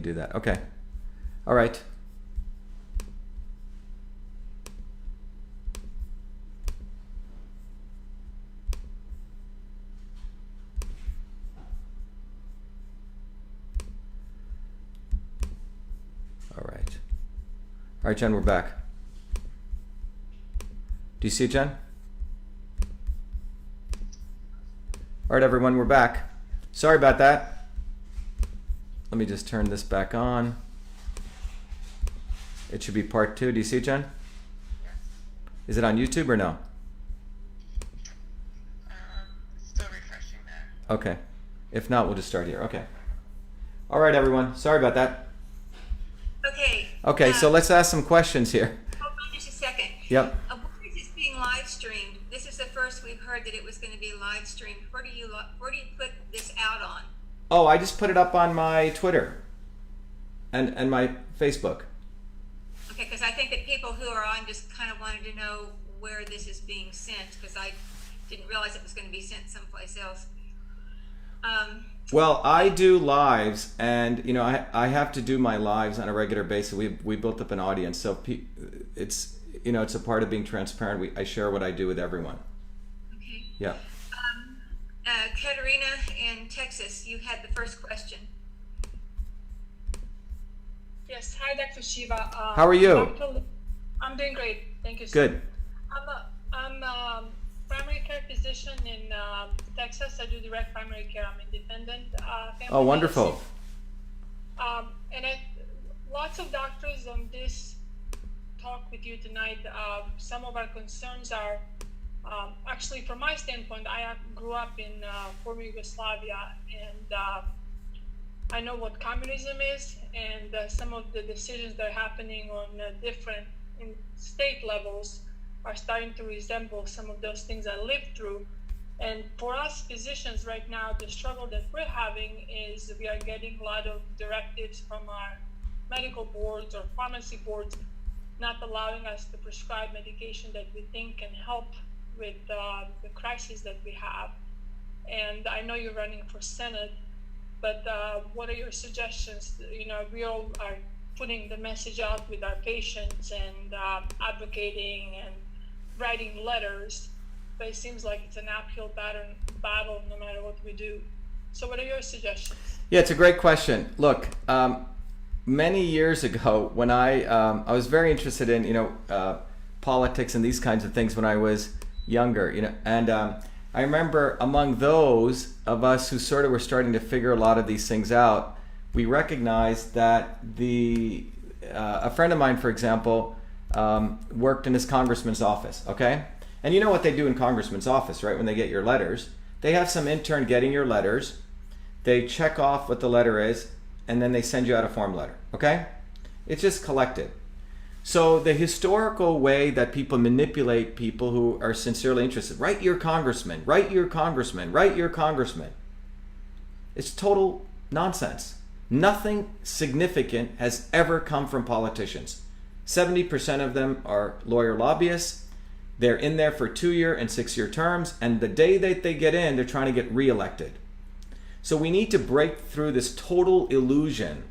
do that. Okay. All right. All right. All right, Jen, we're back. Do you see it, Jen? All right, everyone, we're back. Sorry about that. Let me just turn this back on. It should be part 2. Do you see it, Jen? Yes. Is it on YouTube or no? Still refreshing there. Okay. If not, we'll just start here. Okay. All right, everyone. Sorry about that. Okay. Okay, so let's ask some questions here. Hold on just a second. Yep. Where is this being live streamed? This is the first we've heard that it was going to be live streamed. Where do you put this out on? Oh, I just put it up on my Twitter and my Facebook. Okay, because I think that people who are on just kind of wanted to know where this is being sent, because I didn't realize it was going to be sent someplace else. Well, I do lives, and you know, I have to do my lives on a regular basis. We built up an audience, so it's, you know, it's a part of being transparent. I share what I do with everyone. Okay. Yeah. Katerina in Texas, you had the first question. Yes, hi, Dr. Shiva. How are you? I'm doing great. Thank you, sir. Good. I'm a primary care physician in Texas. I do direct primary care. I'm independent. Oh, wonderful. And lots of doctors on this talk with you tonight. Some of our concerns are, actually, from my standpoint, I grew up in former Yugoslavia, and I know what communism is, and some of the decisions that are happening on different state levels are starting to resemble some of those things I lived through. And for us physicians right now, the struggle that we're having is we are getting a lot of directives from our medical boards or pharmacy boards not allowing us to prescribe medication that we think can help with the crisis that we have. And I know you're running for Senate, but what are your suggestions? You know, we all are putting the message out with our patients and advocating and writing letters, but it seems like it's an uphill battle no matter what we do. So what are your suggestions? Yeah, it's a great question. Look, many years ago when I was very interested in, you know, politics and these kinds of things when I was younger, you know, and I remember among those of us who sort of were starting to figure a lot of these things out, we recognized that a friend of mine, for example, worked in his congressman's office, okay? And you know what they do in congressman's office, right? When they get your letters, they have some intern getting your letters, they check off what the letter is, and then they send you out a form letter, okay? It's just collected. So the historical way that people manipulate people who are sincerely interested, write your congressman, write your congressman, write your congressman. It's total nonsense. Nothing significant has ever come from politicians. 70% of them are lawyer lobbyists. They're in there for 2-year and 6-year terms, and the day that they get in, they're trying to get reelected. So we need to break through this total illusion.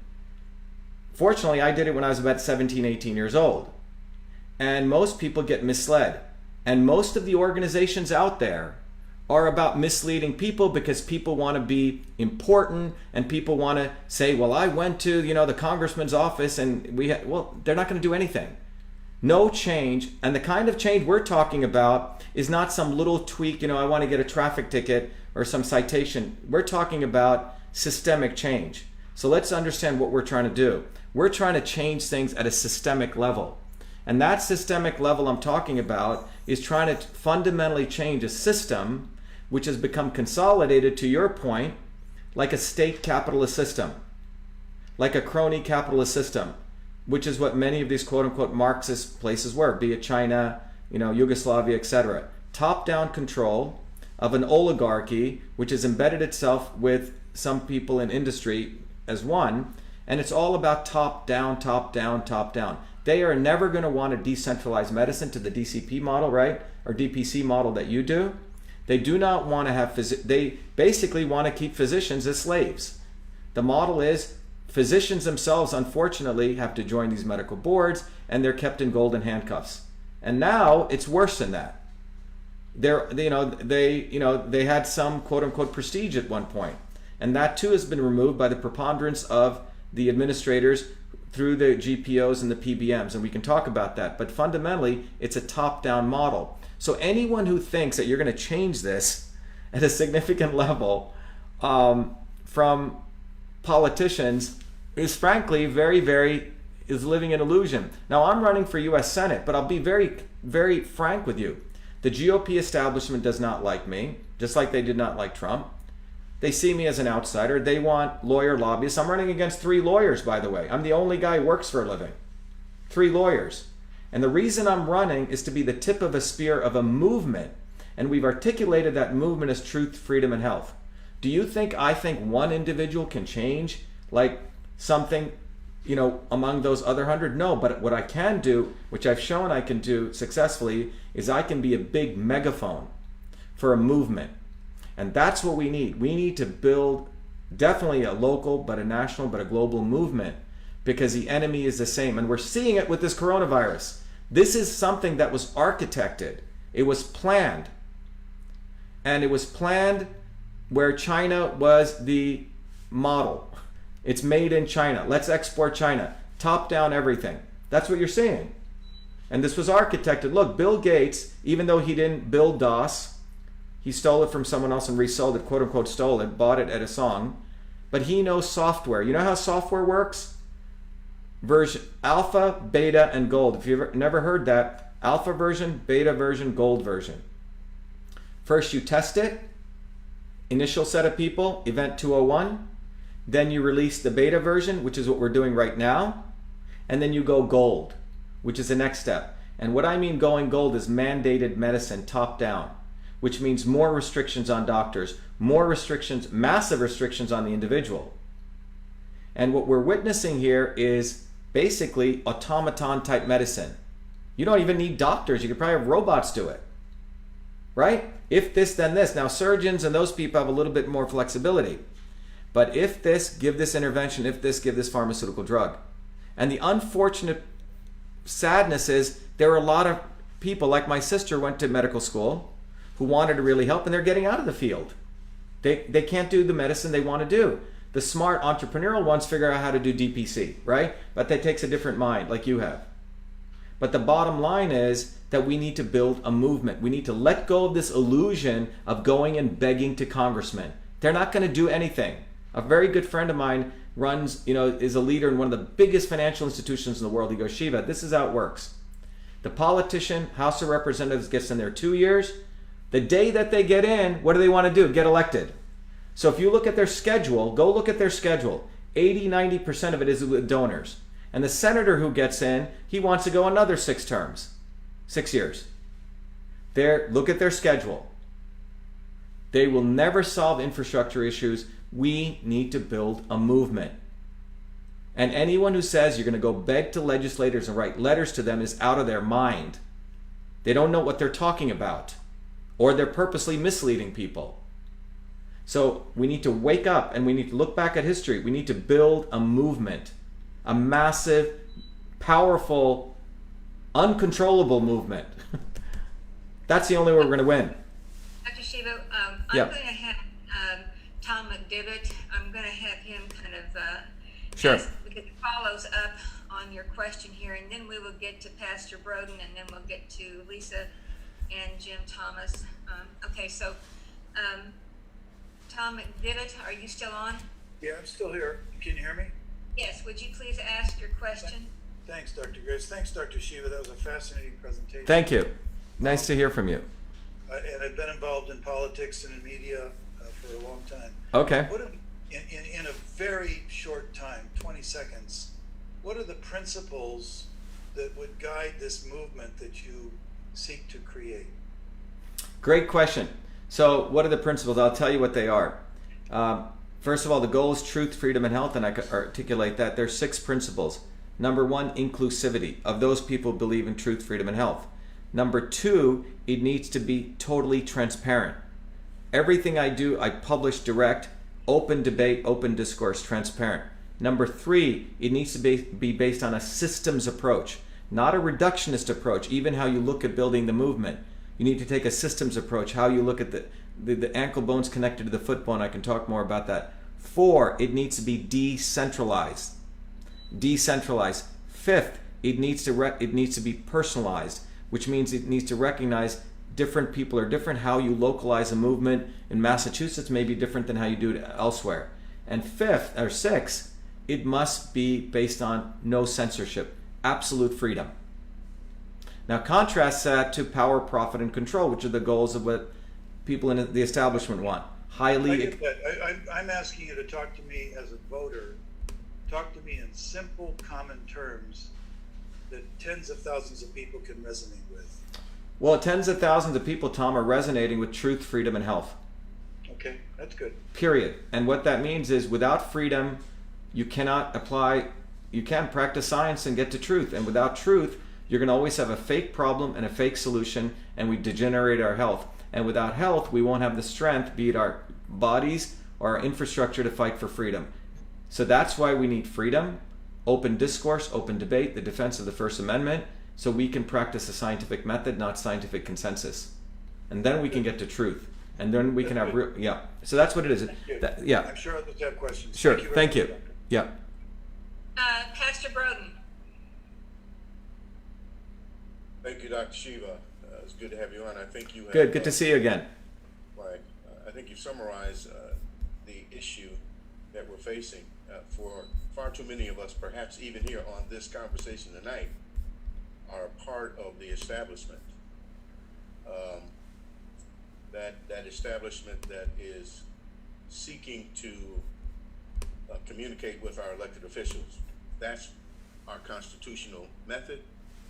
Fortunately, I did it when I was about 17, 18 years old. And most people get misled. And most of the organizations out there are about misleading people because people want to be important and people want to say, well, I went to, you know, the congressman's office and well, they're not going to do anything. No change. And the kind of change we're talking about is not some little tweak, you know, I want to get a traffic ticket or some citation. We're talking about systemic change. So let's understand what we're trying to do. We're trying to change things at a systemic level. And that systemic level I'm talking about is trying to fundamentally change a system which has become consolidated, to your point, like a state capitalist system, like a crony capitalist system, which is what many of these quote-unquote Marxist places were, be it China, you know, Yugoslavia, etc. Top-down control of an oligarchy which has embedded itself with some people in industry as one, and it's all about top down, top down, top down. They are never going to want to decentralize medicine to the DCP model, right? Or DPC model that you do. They do not want to have, they basically want to keep physicians as slaves. The model is physicians themselves, unfortunately, have to join these medical boards, and they're kept in golden handcuffs. And now it's worse than that. They had some quote unquote prestige at one point, and that too has been removed by the preponderance of the administrators through the GPOs and the PBMs, and we can talk about that. But fundamentally, it's a top-down model. So anyone who thinks that you're going to change this at a significant level from politicians is frankly is living an illusion. Now, I'm running for U.S. Senate, but I'll be very, very frank with you. The GOP establishment does not like me, just like they did not like Trump. They see me as an outsider. They want lawyer lobbyists. I'm running against 3 lawyers, by the way. I'm the only guy who works for a living. 3 lawyers. And the reason I'm running is to be the tip of a spear of a movement. And we've articulated that movement as truth, freedom, and health. Do you think I think one individual can change like something, among those other 100? No, but what I can do, which I've shown I can do successfully, is I can be a big megaphone for a movement. And that's what we need. We need to build definitely a local, but a national, but a global movement, because the enemy is the same. And we're seeing it with this coronavirus. This is something that was architected. It was planned. And it was planned where China was the model. It's made in China. Let's export China. Top down everything. That's what you're seeing. And this was architected. Look, Bill Gates, even though he didn't build DOS, he stole it from someone else and resold it, quote unquote stole it, bought it at a song. But he knows software. You know how software works? Version alpha, beta, and gold. If you've never heard that, alpha version, beta version, gold version. First you test it, initial set of people, event 201. Then you release the beta version, which is what we're doing right now. And then you go gold, which is the next step. And what I mean going gold is mandated medicine top down, which means more restrictions on doctors, more restrictions, massive restrictions on the individual. And what we're witnessing here is basically automaton type medicine. You don't even need doctors. You could probably have robots do it, right? If this, then this. Now surgeons and those people have a little bit more flexibility. But if this, give this intervention. If this, give this pharmaceutical drug. And the unfortunate sadness is there are a lot of people, like my sister went to medical school, who wanted to really help, and they're getting out of the field. They can't do the medicine they want to do. The smart entrepreneurial ones figure out how to do DPC, right? But that takes a different mind, like you have. But the bottom line is that we need to build a movement. We need to let go of this illusion of going and begging to congressmen. They're not going to do anything. A very good friend of mine is a leader in one of the biggest financial institutions in the world. He goes, Shiva, this is how it works. The politician, House of Representatives, gets in there 2 years. The day that they get in, what do they want to do? Get elected. So if you look at their schedule, go look at their schedule. 80-90% of it is with donors. And the senator who gets in, he wants to go another 6 terms, 6 years. Look at their schedule. They will never solve infrastructure issues. We need to build a movement. And anyone who says you're going to go beg to legislators and write letters to them is out of their mind. They don't know what they're talking about, or they're purposely misleading people. So we need to wake up and we need to look back at history. We need to build a movement, a massive, powerful, uncontrollable movement. That's the only way we're going to win. Dr. Shiva, I'm Yep. going to have Tom McDivitt, I'm going to have him kind of Sure. because it follows up on your question here, and then we will get to Pastor Broden, and then we'll get to Lisa and Jim Thomas. Okay, so Tom McDivitt, are you still on? Yeah, I'm still here. Can you hear me? Yes, would you please ask your question? Thanks, Dr. Grace. Thanks, Dr. Shiva. That was a fascinating presentation. Thank you. Nice to hear from you. And I've been involved in politics and in media for a long time. Okay. What are, in a very short time, 20 seconds, what are the principles that would guide this movement that you seek to create? Great question. So what are the principles? I'll tell you what they are. First of all, the goal is truth, freedom, and health, and I could articulate that. There's 6 principles. Number 1, inclusivity of those people who believe in truth, freedom, and health. Number 2, it needs to be totally transparent. Everything I do, I publish direct, open debate, open discourse, transparent. Number 3, it needs to be based on a systems approach, not a reductionist approach, even how you look at building the movement. You need to take a systems approach, how you look at the ankle bones connected to the foot bone. I can talk more about that. 4, it needs to be decentralized. Decentralized. 5th, it needs to be personalized, which means it needs to recognize different people are different. How you localize a movement in Massachusetts may be different than how you do it elsewhere. And 6, it must be based on no censorship, absolute freedom. Now contrast that to power, profit, and control, which are the goals of what people in the establishment want. I get that. I'm asking you to talk to me as a voter. Talk to me in simple, common terms that tens of thousands of people can resonate with. Well, tens of thousands of people, Tom, are resonating with truth, freedom, and health. Okay, that's good. Period. And what that means is without freedom, you can't practice science and get to truth. And without truth, you're going to always have a fake problem and a fake solution, and we degenerate our health. And without health, we won't have the strength, be it our bodies or our infrastructure, to fight for freedom. So that's why we need freedom, open discourse, open debate, the defense of the First Amendment, so we can practice a scientific method, not scientific consensus. And then we can get to truth. And then we can have so that's what it is. I'm sure others have questions. Sure. Thank you. Doctor. Yeah. Pastor Broden. Thank you, Dr. Shiva. It's good to have you on. I think you have, Good to see you again. Right. I think you summarized the issue that we're facing for far too many of us, perhaps even here on this conversation tonight, are part of the establishment. That establishment that is seeking to communicate with our elected officials. That's our constitutional method,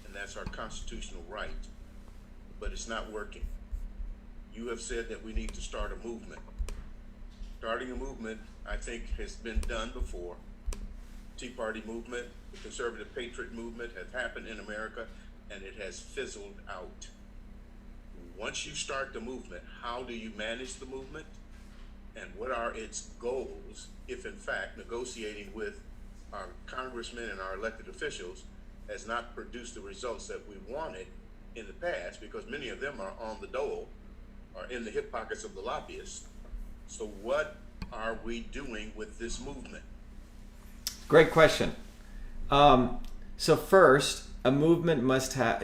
and that's our constitutional right. But it's not working. You have said that we need to start a movement. Starting a movement, I think, has been done before. Tea Party movement, the conservative patriot movement has happened in America, and it has fizzled out. Once you start the movement, how do you manage the movement? And what are its goals if, in fact, negotiating with our congressmen and our elected officials has not produced the results that we wanted in the past, because many of them are on the dole or in the hip pockets of the lobbyists. So what are we doing with this movement? Great question. So first, a movement must have,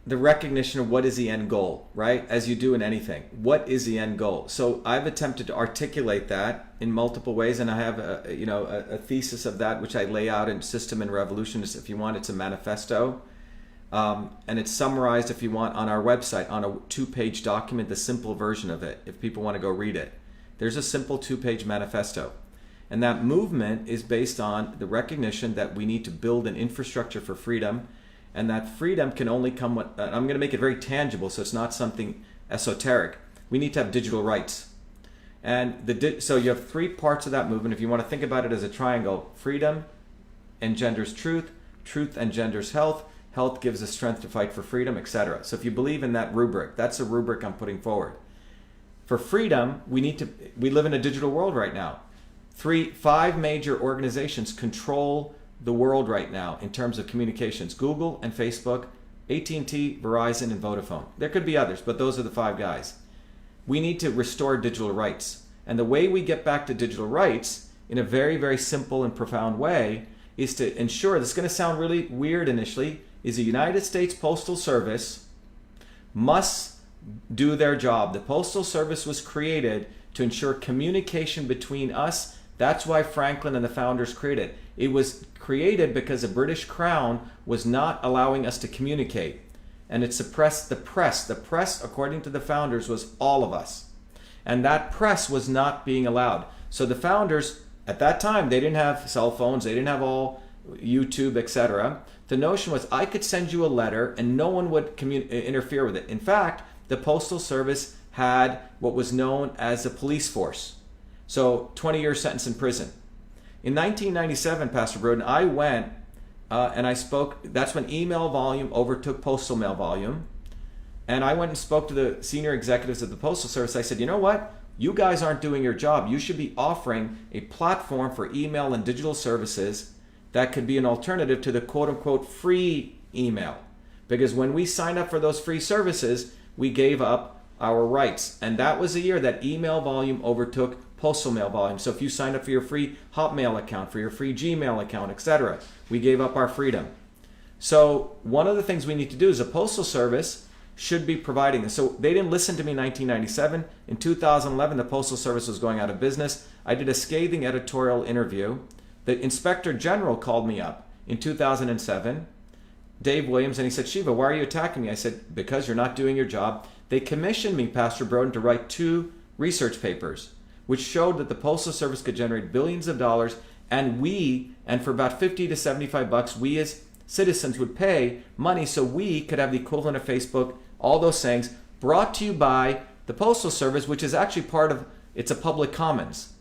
the recognition of what is the end goal, right? As you do in anything. What is the end goal? So I've attempted to articulate that in multiple ways, and I have a thesis of that, which I lay out in System and Revolution. If you want, it's a manifesto. And it's summarized, if you want, on our website on a 2-page document, the simple version of it, if people want to go read it. There's a simple 2-page manifesto. And that movement is based on the recognition that we need to build an infrastructure for freedom, and that freedom can only come with, I'm going to make it very tangible so it's not something esoteric. We need to have digital rights. And so you have 3 parts of that movement. If you want to think about it as a triangle, freedom engenders truth, truth engenders health, health gives us strength to fight for freedom, etc. So if you believe in that rubric, that's the rubric I'm putting forward. For freedom, we live in a digital world right now. 5 major organizations control the world right now in terms of communications: Google and Facebook, AT&T, Verizon, and Vodafone. There could be others, but those are the 5 guys. We need to restore digital rights. And the way we get back to digital rights, in a very, very simple and profound way, is to ensure, this is going to sound really weird initially, is the United States Postal Service must do their job. The Postal Service was created to ensure communication between us. That's why Franklin and the founders created it. It was created because the British Crown was not allowing us to communicate. And it suppressed the press. The press, according to the founders, was all of us. And that press was not being allowed. So the founders, at that time, they didn't have cell phones. They didn't have all YouTube, etc. The notion was, I could send you a letter and no one would interfere with it. In fact, the Postal Service had what was known as a police force. So 20-year sentence in prison. In 1997, Pastor Broden, I went and I spoke. That's when email volume overtook postal mail volume. And I went and spoke to the senior executives of the Postal Service. I said, you know what? You guys aren't doing your job. You should be offering a platform for email and digital services that could be an alternative to the quote-unquote free email. Because when we signed up for those free services, we gave up our rights. And that was a year that email volume overtook postal mail volume. So if you signed up for your free Hotmail account, for your free Gmail account, etc., we gave up our freedom. So one of the things we need to do is a postal service should be providing this. So they didn't listen to me in 1997. In 2011, the Postal Service was going out of business. I did a scathing editorial interview. The Inspector General called me up in 2007, Dave Williams, and he said, Shiva, why are you attacking me? I said, because you're not doing your job. They commissioned me, Pastor Broden, to write 2 research papers, which showed that the Postal Service could generate billions of dollars, and for about 50 to 75 bucks, we as citizens would pay money so we could have the equivalent of Facebook, all those things, brought to you by the Postal Service, which is actually it's a public commons.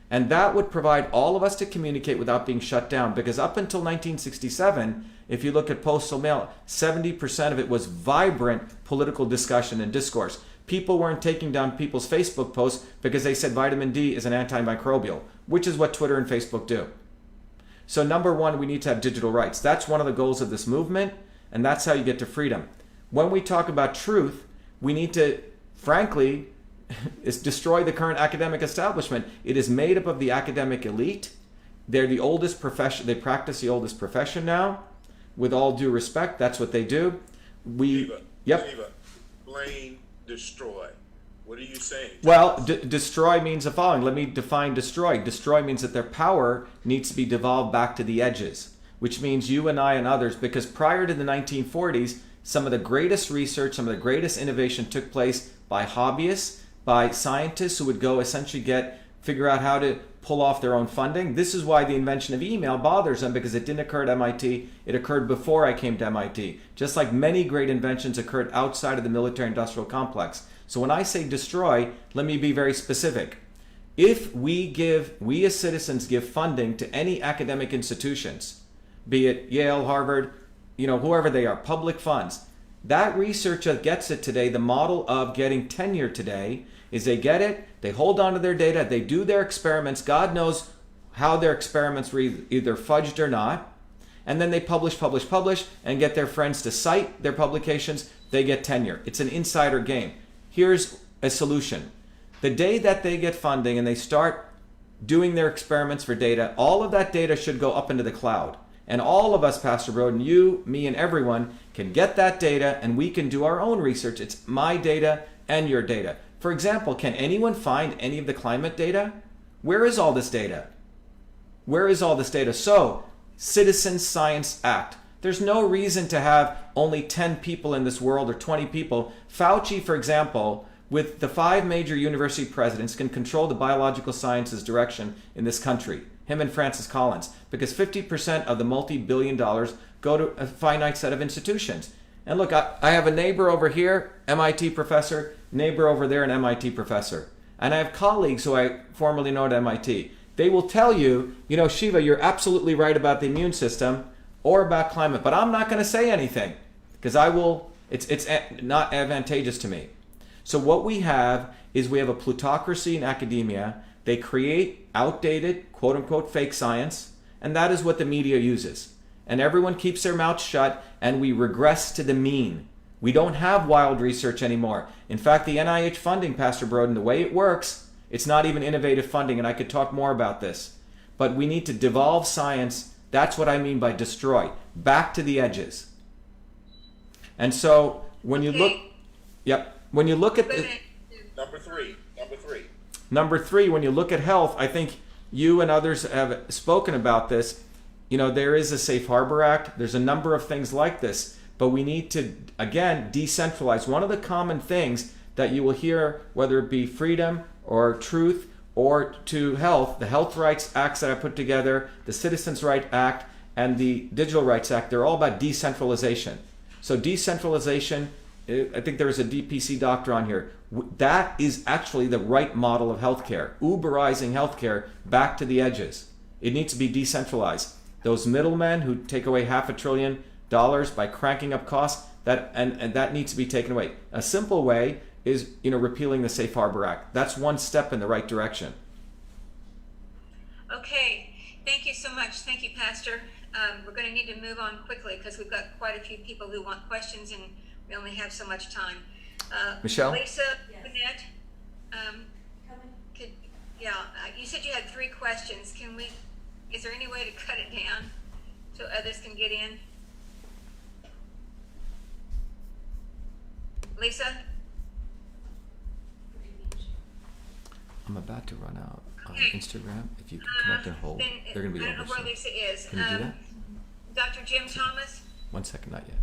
And that would provide all of us to communicate without being shut down. Because up until 1967, if you look at postal mail, 70% of it was vibrant political discussion and discourse. People weren't taking down people's Facebook posts because they said vitamin D is an antimicrobial, which is what Twitter and Facebook do. So number one, we need to have digital rights. That's one of the goals of this movement, and that's how you get to freedom. When we talk about truth, we need to, frankly, is destroy the current academic establishment. It is made up of the academic elite. They're the oldest profession. They practice the oldest profession now. With all due respect, that's what they do. Shiva, blame, destroy. What are you saying? Well, destroy means the following. Let me define destroy. Destroy means that their power needs to be devolved back to the edges, which means you and I and others, because prior to the 1940s, some of the greatest research, some of the greatest innovation took place by hobbyists, by scientists who would go essentially figure out how to pull off their own funding. This is why the invention of email bothers them, because it didn't occur at MIT. It occurred before I came to MIT. Just like many great inventions occurred outside of the military-industrial complex. So when I say destroy, let me be very specific. If we as citizens give funding to any academic institutions, be it Yale, Harvard, whoever they are, public funds, that researcher gets it today. The model of getting tenure today is they get it, they hold on to their data, they do their experiments. God knows how their experiments were either fudged or not. And then they publish, and get their friends to cite their publications. They get tenure. It's an insider game. Here's a solution. The day that they get funding and they start doing their experiments for data, all of that data should go up into the cloud. And all of us, Pastor Broden, you, me, and everyone can get that data, and we can do our own research. It's my data and your data. For example, can anyone find any of the climate data? Where is all this data? Where is all this data? So, Citizen Science Act. There's no reason to have only 10 people in this world or 20 people. Fauci, for example, with the 5 major university presidents, can control the biological sciences direction in this country. Him and Francis Collins, because 50% of the multi-billion dollars go to a finite set of institutions. And look, I have a neighbor over here, MIT professor, neighbor over there, an MIT professor. And I have colleagues who I formerly know at MIT. They will tell you, Shiva, you're absolutely right about the immune system or about climate, but I'm not going to say anything because it's not advantageous to me. So what we have is we have a plutocracy in academia. They create outdated, quote unquote, fake science, and that is what the media uses. And everyone keeps their mouth shut, and we regress to the mean. We don't have wild research anymore. In fact, the NIH funding, Pastor Broden, the way it works, it's not even innovative funding, and I could talk more about this. But we need to devolve science. That's what I mean by destroy. Back to the edges. And so when you look, when you look at Number three. Number 3, when you look at health, I think you and others have spoken about this. There is a Safe Harbor Act. There's a number of things like this, but we need to, again, decentralize. One of the common things that you will hear, whether it be freedom or truth or to health, the Health Rights Acts that I put together, the Citizens' Rights Act, and the Digital Rights Act, they're all about decentralization. So decentralization, I think there is a DPC doctor on here. That is actually the right model of healthcare. Uberizing healthcare back to the edges. It needs to be decentralized. Those middlemen who take away $500 billion by cranking up costs, that needs to be taken away. A simple way is, repealing the Safe Harbor Act. That's one step in the right direction. Okay, thank you so much. Thank you, Pastor. We're going to need to move on quickly because we've got quite a few people who want questions and we only have so much time. Michelle? Lisa, Burnett, you said you had 3 questions. Is there any way to cut it down so others can get in? Lisa? I'm about to run out on Okay. Instagram. If you can connect and hold, Then, they're going to be I don't know over where soon. Lisa is. Can you do that? Dr. Jim Thomas? 1 second, not yet.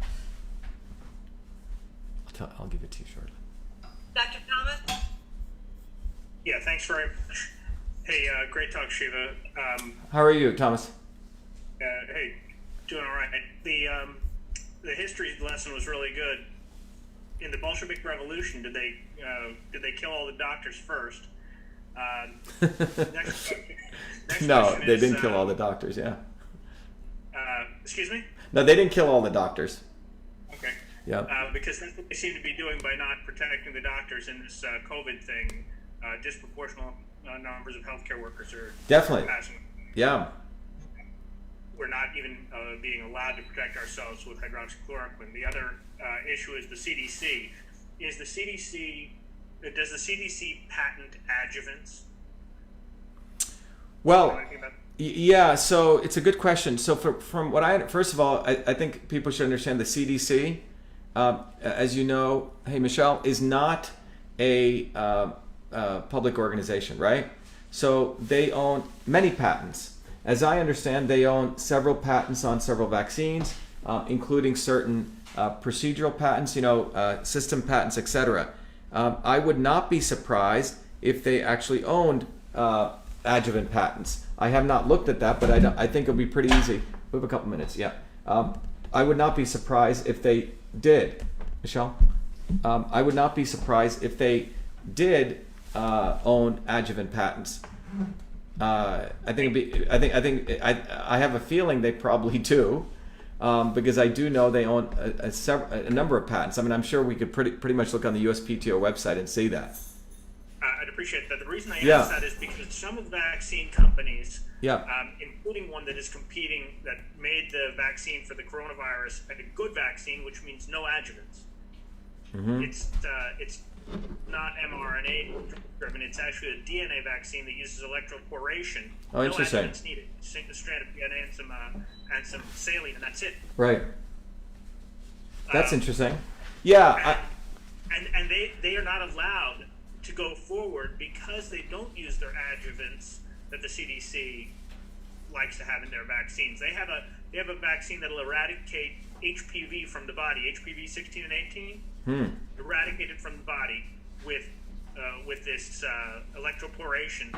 I'll give it to you shortly. Dr. Thomas? Yeah, thanks very much. Hey, great talk, Shiva. How are you, Thomas? Hey, doing all right. The history lesson was really good. In the Bolshevik Revolution, did they kill all the doctors first? Next No, question they is, didn't kill all the doctors, yeah. Excuse me? No, they didn't kill all the doctors. Okay. Yeah. Because that's what they seem to be doing by not protecting the doctors in this COVID thing. Disproportional numbers of healthcare workers are Definitely. passing. Yeah. We're not even being allowed to protect ourselves with hydroxychloroquine. The other issue is the CDC. Does the CDC patent adjuvants? Well, yeah, so it's a good question. So from what first of all, I think people should understand the CDC, as you know, hey, Michelle, is not a public organization, right? So they own many patents. As I understand, they own several patents on several vaccines, including certain procedural patents, system patents, etc. I would not be surprised if they actually owned adjuvant patents. I have not looked at that, but I think it'll be pretty easy. We have a couple minutes, yeah. I would not be surprised if they did. Michelle? I would not be surprised if they did own adjuvant patents. I have a feeling they probably do, because I do know they own a number of patents. I mean, I'm sure we could pretty much look on the USPTO website and see that. I'd appreciate that. The reason I Yeah. ask that is because some of the vaccine companies, Yeah. including one that is competing, that made the vaccine for the coronavirus a good vaccine, which means no adjuvants. Mm-hmm. It's not mRNA driven. It's actually a DNA vaccine that uses electroporation. Oh, interesting. No adjuvants needed. Single strand of DNA and some saline, and that's it. Right. That's Um, interesting. Yeah. And they are not allowed to go forward because they don't use their adjuvants that the CDC likes to have in their vaccines. They have a vaccine that'll eradicate HPV from the body, HPV 16 and 18, eradicate it from the body with this electroporation.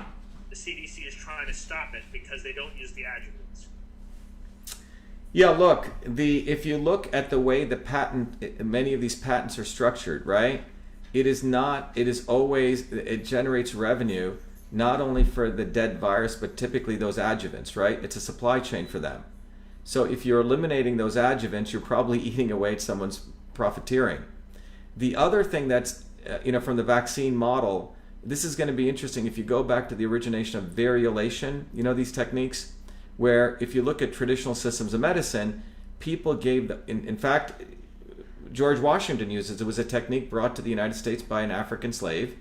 The CDC is trying to stop it because they don't use the adjuvants. Yeah, look, if you look at the way many of these patents are structured, right? It generates revenue not only for the dead virus, but typically those adjuvants, right? It's a supply chain for them. So if you're eliminating those adjuvants, you're probably eating away at someone's profiteering. The other thing that's, from the vaccine model, this is going to be interesting if you go back to the origination of variolation, these techniques, where if you look at traditional systems of medicine, people gave, in fact, George Washington uses it. Was a technique brought to the United States by an African slave,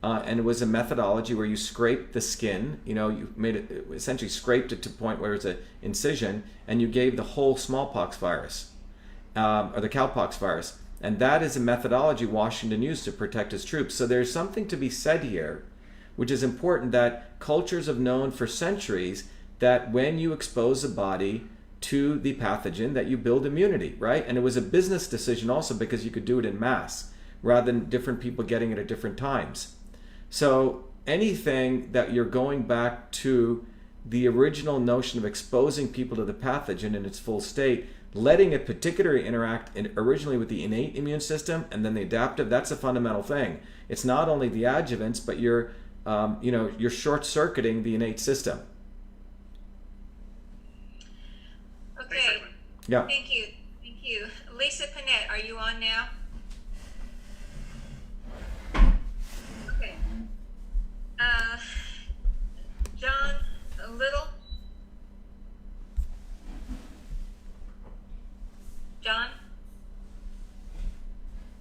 and it was a methodology where you scraped the skin. You made it, essentially scraped it to the point where it's an incision, and you gave the whole smallpox virus, or the cowpox virus, and that is a methodology Washington used to protect his troops. So there's something to be said here, which is important, that cultures have known for centuries that when you expose a body to the pathogen, that you build immunity, right? And it was a business decision also because you could do it in mass rather than different people getting it at different times. So anything that you're going back to the original notion of exposing people to the pathogen in its full state, letting it particularly interact originally with the innate immune system and then the adaptive, that's a fundamental thing. It's not only the adjuvants, but you're short-circuiting the innate system. Okay. Yeah. Thank you. Lisa Panette, are you on now? John Little? John?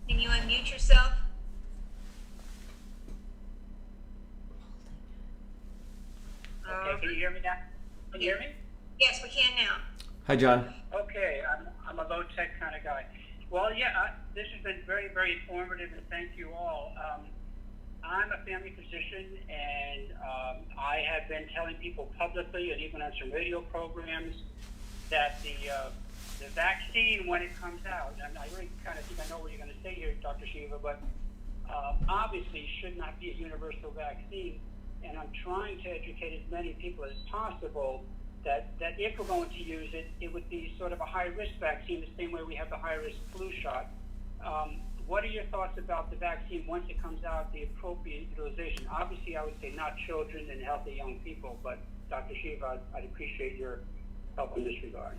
Can you unmute yourself? Okay, can you hear me now? Can you hear me? Yes, we can now. Hi, John. Okay, I'm a low tech kind of guy. Well, yeah, this has been very, very informative, and thank you all. I'm a family physician, and I have been telling people publicly, and even on some radio programs, that the vaccine, when it comes out, and I really kind of think I know what you're going to say here, Dr. Shiva, but obviously should not be a universal vaccine. And I'm trying to educate as many people as possible that if we're going to use it, it would be sort of a high-risk vaccine, the same way we have the high-risk flu shot. What are your thoughts about the vaccine once it comes out, the appropriate utilization? Obviously, I would say not children and healthy young people, but Dr. Shiva, I'd appreciate your help in this regard.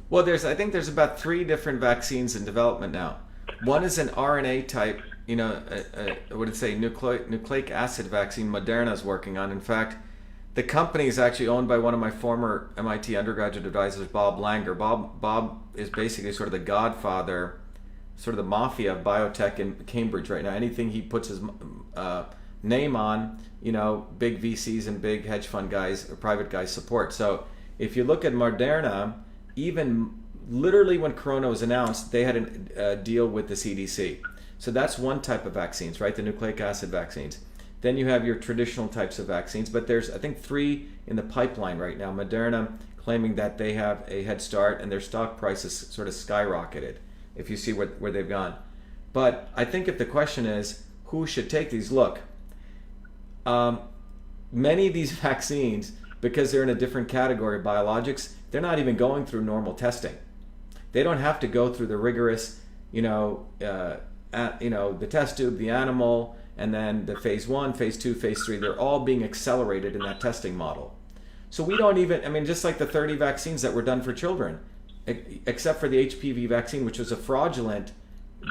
Well, I think there's about 3 different vaccines in development now. One is an RNA type, what did it say, nucleic acid vaccine Moderna is working on. In fact, the company is actually owned by one of my former MIT undergraduate advisors, Bob Langer. Bob is basically sort of the godfather, sort of the mafia of biotech in Cambridge right now. Anything he puts his name on, big VCs and big hedge fund guys or private guys support. So if you look at Moderna, even literally when Corona was announced, they had a deal with the CDC. So that's one type of vaccines, right? The nucleic acid vaccines. Then you have your traditional types of vaccines, but there's, I think, 3 in the pipeline right now. Moderna claiming that they have a head start and their stock prices sort of skyrocketed, if you see where they've gone. But I think if the question is, who should take these? Look, many of these vaccines, because they're in a different category, biologics, they're not even going through normal testing. They don't have to go through the rigorous, the test tube, the animal, and then the phase 1, phase 2, phase 3. They're all being accelerated in that testing model. So we don't even, just like the 30 vaccines that were done for children, except for the HPV vaccine, which was a fraudulent,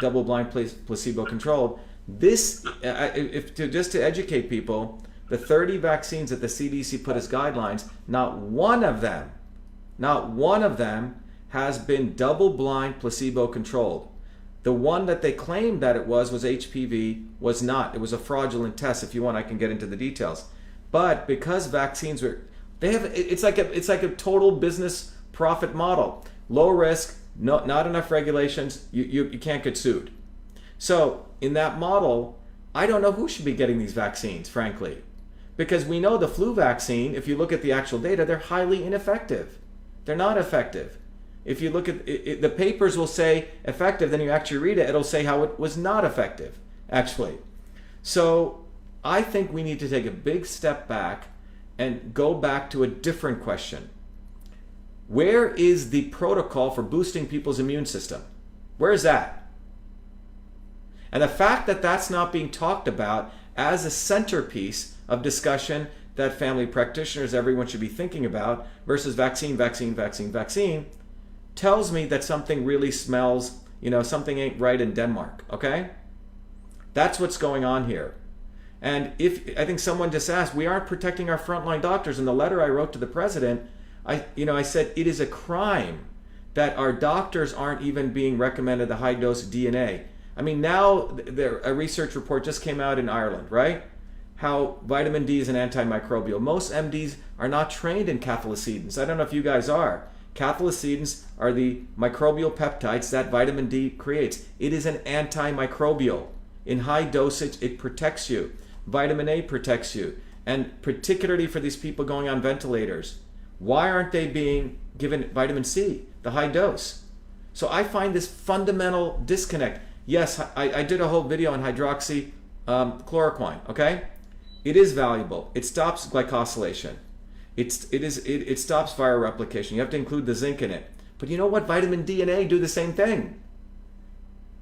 double-blind, placebo-controlled. This, just to educate people, the 30 vaccines that the CDC put as guidelines, not one of them has been double-blind, placebo-controlled. The one that they claimed that it was HPV, was not. It was a fraudulent test. If you want, I can get into the details. But because vaccines it's like a total business profit model. Low risk, not enough regulations, you can't get sued. So in that model, I don't know who should be getting these vaccines, frankly. Because we know the flu vaccine, if you look at the actual data, they're highly ineffective. They're not effective. If you look at it, the papers will say effective, then you actually read it, it'll say how it was not effective, actually. So I think we need to take a big step back and go back to a different question. Where is the protocol for boosting people's immune system? Where is that? And the fact that that's not being talked about as a centerpiece of discussion that family practitioners, everyone should be thinking about, versus vaccine, tells me that something really smells, something ain't right in Denmark, okay? That's what's going on here. And I think someone just asked, we aren't protecting our frontline doctors. In the letter I wrote to the president, I said it is a crime that our doctors aren't even being recommended the high-dose DNA. Now a research report just came out in Ireland, right? How vitamin D is an antimicrobial. Most MDs are not trained in cathelicidins. I don't know if you guys are. Cathelicidins are the microbial peptides that vitamin D creates. It is an antimicrobial. In high dosage, it protects you. Vitamin A protects you. And particularly for these people going on ventilators, why aren't they being given vitamin C, the high dose? So I find this fundamental disconnect. Yes, I did a whole video on hydroxychloroquine, okay? It is valuable. It stops glycosylation. It stops viral replication. You have to include the zinc in it. But you know what? Vitamin D and A do the same thing.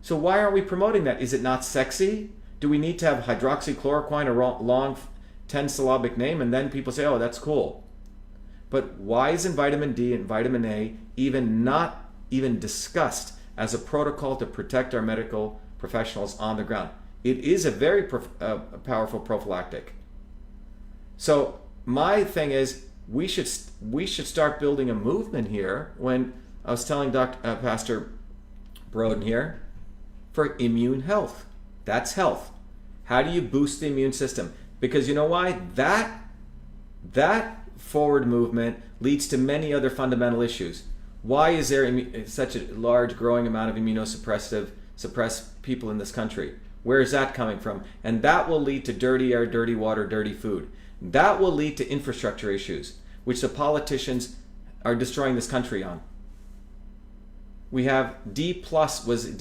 So why aren't we promoting that? Is it not sexy? Do we need to have hydroxychloroquine, a long 10-syllabic name, and then people say, oh, that's cool. But why isn't vitamin D and vitamin A not even discussed as a protocol to protect our medical professionals on the ground? It is a very powerful prophylactic. So my thing is we should start building a movement here. When I was telling Pastor Broden here, for immune health. That's health. How do you boost the immune system? Because you know why? That forward movement leads to many other fundamental issues. Why is there such a large growing amount of suppressed people in this country? Where is that coming from? And that will lead to dirty air, dirty water, dirty food. That will lead to infrastructure issues, which the politicians are destroying this country on. We have D++ was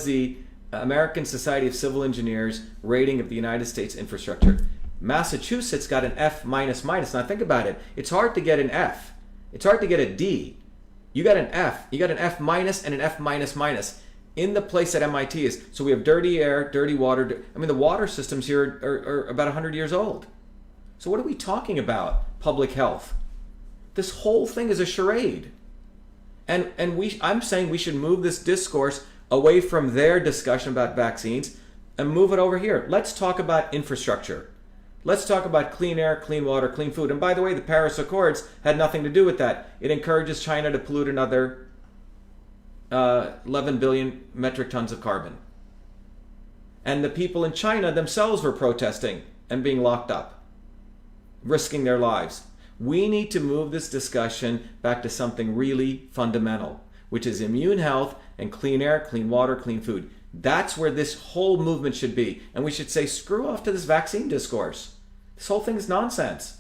the American Society of Civil Engineers rating of the United States infrastructure. Massachusetts got an F minus minus. Now think about it. It's hard to get an F. It's hard to get a D. You got an F. You got an F minus and an F minus minus in the place that MIT is. So we have dirty air, dirty water. I mean, the water systems here are about 100 years old. So what are we talking about? Public health. This whole thing is a charade. And I'm saying we should move this discourse away from their discussion about vaccines and move it over here. Let's talk about infrastructure. Let's talk about clean air, clean water, clean food. And by the way, the Paris Accords had nothing to do with that. It encourages China to pollute another 11 billion metric tons of carbon. And the people in China themselves were protesting and being locked up, risking their lives. We need to move this discussion back to something really fundamental, which is immune health and clean air, clean water, clean food. That's where this whole movement should be. And we should say, screw off to this vaccine discourse. This whole thing is nonsense.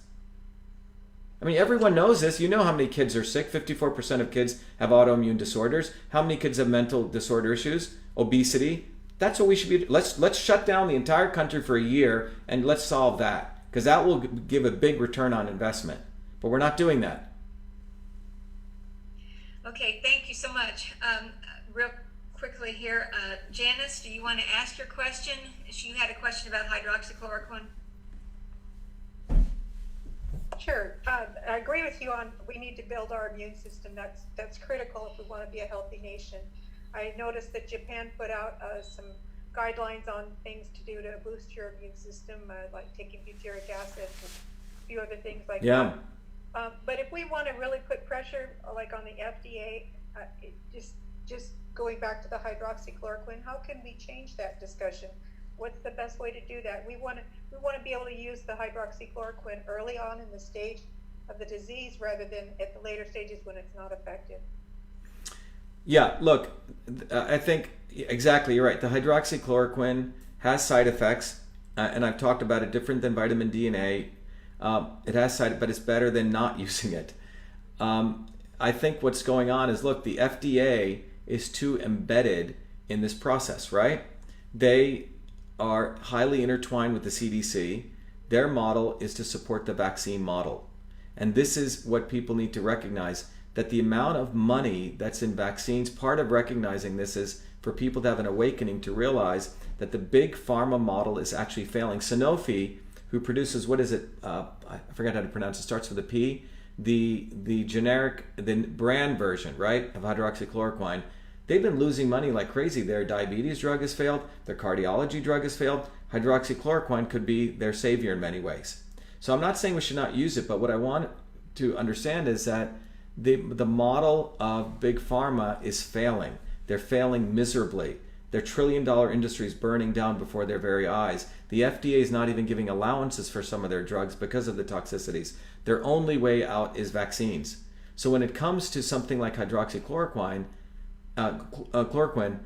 I mean, everyone knows this. You know how many kids are sick. 54% of kids have autoimmune disorders. How many kids have mental disorder issues? Obesity. That's what we should be. Let's shut down the entire country for a year and let's solve that. Because that will give a big return on investment. But we're not doing that. Okay, thank you so much. Real quickly here, Janice, do you want to ask your question? You had a question about hydroxychloroquine. Sure. I agree with you on we need to build our immune system. That's critical if we want to be a healthy nation. I noticed that Japan put out some guidelines on things to do to boost your immune system, like taking butyric acid and a few other things like that. But if we want to really put pressure, like on the FDA, just going back to the hydroxychloroquine, how can we change that discussion? What's the best way to do that? We want to be able to use the hydroxychloroquine early on in the stage of the disease rather than at the later stages when it's not effective. Yeah, look, I think exactly, you're right. The hydroxychloroquine has side effects, and I've talked about it, different than vitamin D and A. It has side, but it's better than not using it. I think what's going on is, look, the FDA is too embedded in this process, right? They are highly intertwined with the CDC. Their model is to support the vaccine model. And this is what people need to recognize, that the amount of money that's in vaccines, part of recognizing this is for people to have an awakening to realize that the big pharma model is actually failing. Sanofi, who produces, what is it? I forgot how to pronounce it. Starts with a P. The generic, the brand version, right, of hydroxychloroquine. They've been losing money like crazy. Their diabetes drug has failed. Their cardiology drug has failed. Hydroxychloroquine could be their savior in many ways. So I'm not saying we should not use it, but what I want to understand is that the model of big pharma is failing. They're failing miserably. Their trillion-dollar industry is burning down before their very eyes. The FDA is not even giving allowances for some of their drugs because of the toxicities. Their only way out is vaccines. So when it comes to something like hydroxychloroquine, chloroquine,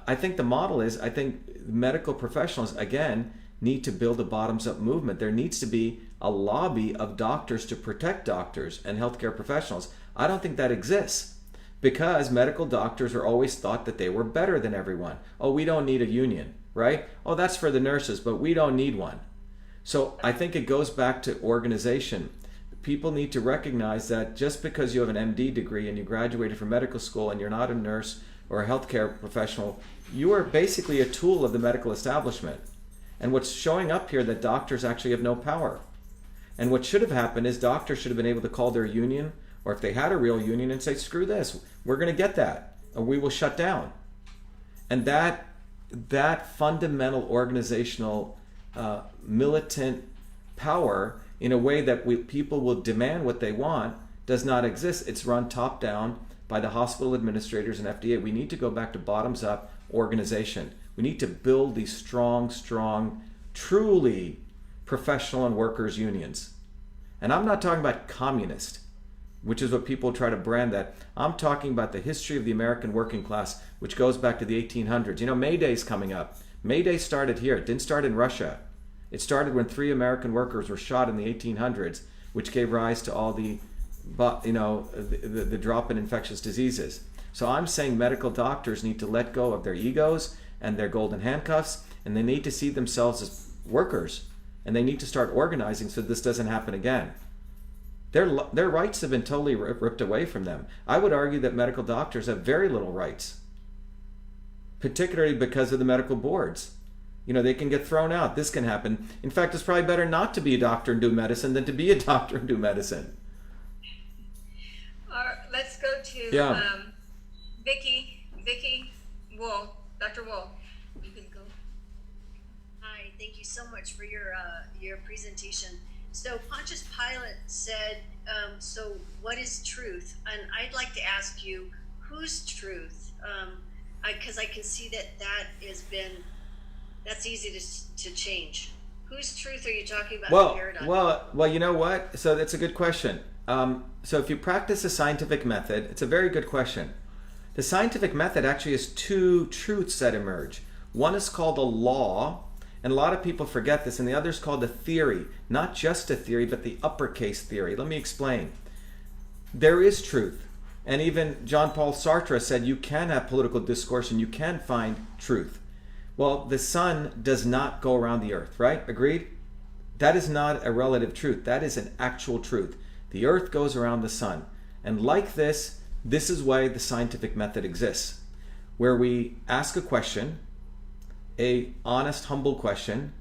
I think the model is, I think medical professionals, again, need to build a bottoms-up movement. There needs to be a lobby of doctors to protect doctors and healthcare professionals. I don't think that exists because medical doctors are always thought that they were better than everyone. Oh, we don't need a union, right? Oh, that's for the nurses, but we don't need one. So I think it goes back to organization. People need to recognize that just because you have an MD degree and you graduated from medical school and you're not a nurse or a healthcare professional, you are basically a tool of the medical establishment. And what's showing up here that doctors actually have no power. And what should have happened is doctors should have been able to call their union, or if they had a real union, and say, screw this, we're going to get that, or we will shut down. And that fundamental organizational militant power in a way that people will demand what they want does not exist. It's run top down by the hospital administrators and FDA. We need to go back to bottoms up organization. We need to build these strong, truly professional and workers unions. And I'm not talking about communist, which is what people try to brand that. I'm talking about the history of the American working class, which goes back to the 1800s. You know, May Day's coming up. May Day started here. It didn't start in Russia. It started when 3 American workers were shot in the 1800s, which gave rise to all the drop in infectious diseases. So I'm saying medical doctors need to let go of their egos and their golden handcuffs, and they need to see themselves as workers, and they need to start organizing so this doesn't happen again. Their rights have been totally ripped away from them. I would argue that medical doctors have very little rights, particularly because of the medical boards. You know, they can get thrown out. This can happen. In fact, it's probably better not to be a doctor and do medicine than to be a doctor and do medicine. Let's go to Vicky Wool. Dr. Wool, you can go. Hi, thank you so much for your presentation. So Pontius Pilate said, so what is truth? And I'd like to ask you, whose truth? Because I can see that's easy to change. Whose truth are you talking about? Well, in the paradigm? well, you know what? So that's a good question. So if you practice a scientific method, it's a very good question. The scientific method actually has 2 truths that emerge. One is called a law, and a lot of people forget this, and the other is called a theory. Not just a theory, but the uppercase theory. Let me explain. There is truth. And even Jean-Paul Sartre said you can have political discourse and you can find truth. Well, the sun does not go around the earth, right? Agreed? That is not a relative truth. That is an actual truth. The earth goes around the sun. And like this is why the scientific method exists, where we ask a question, a honest, humble question,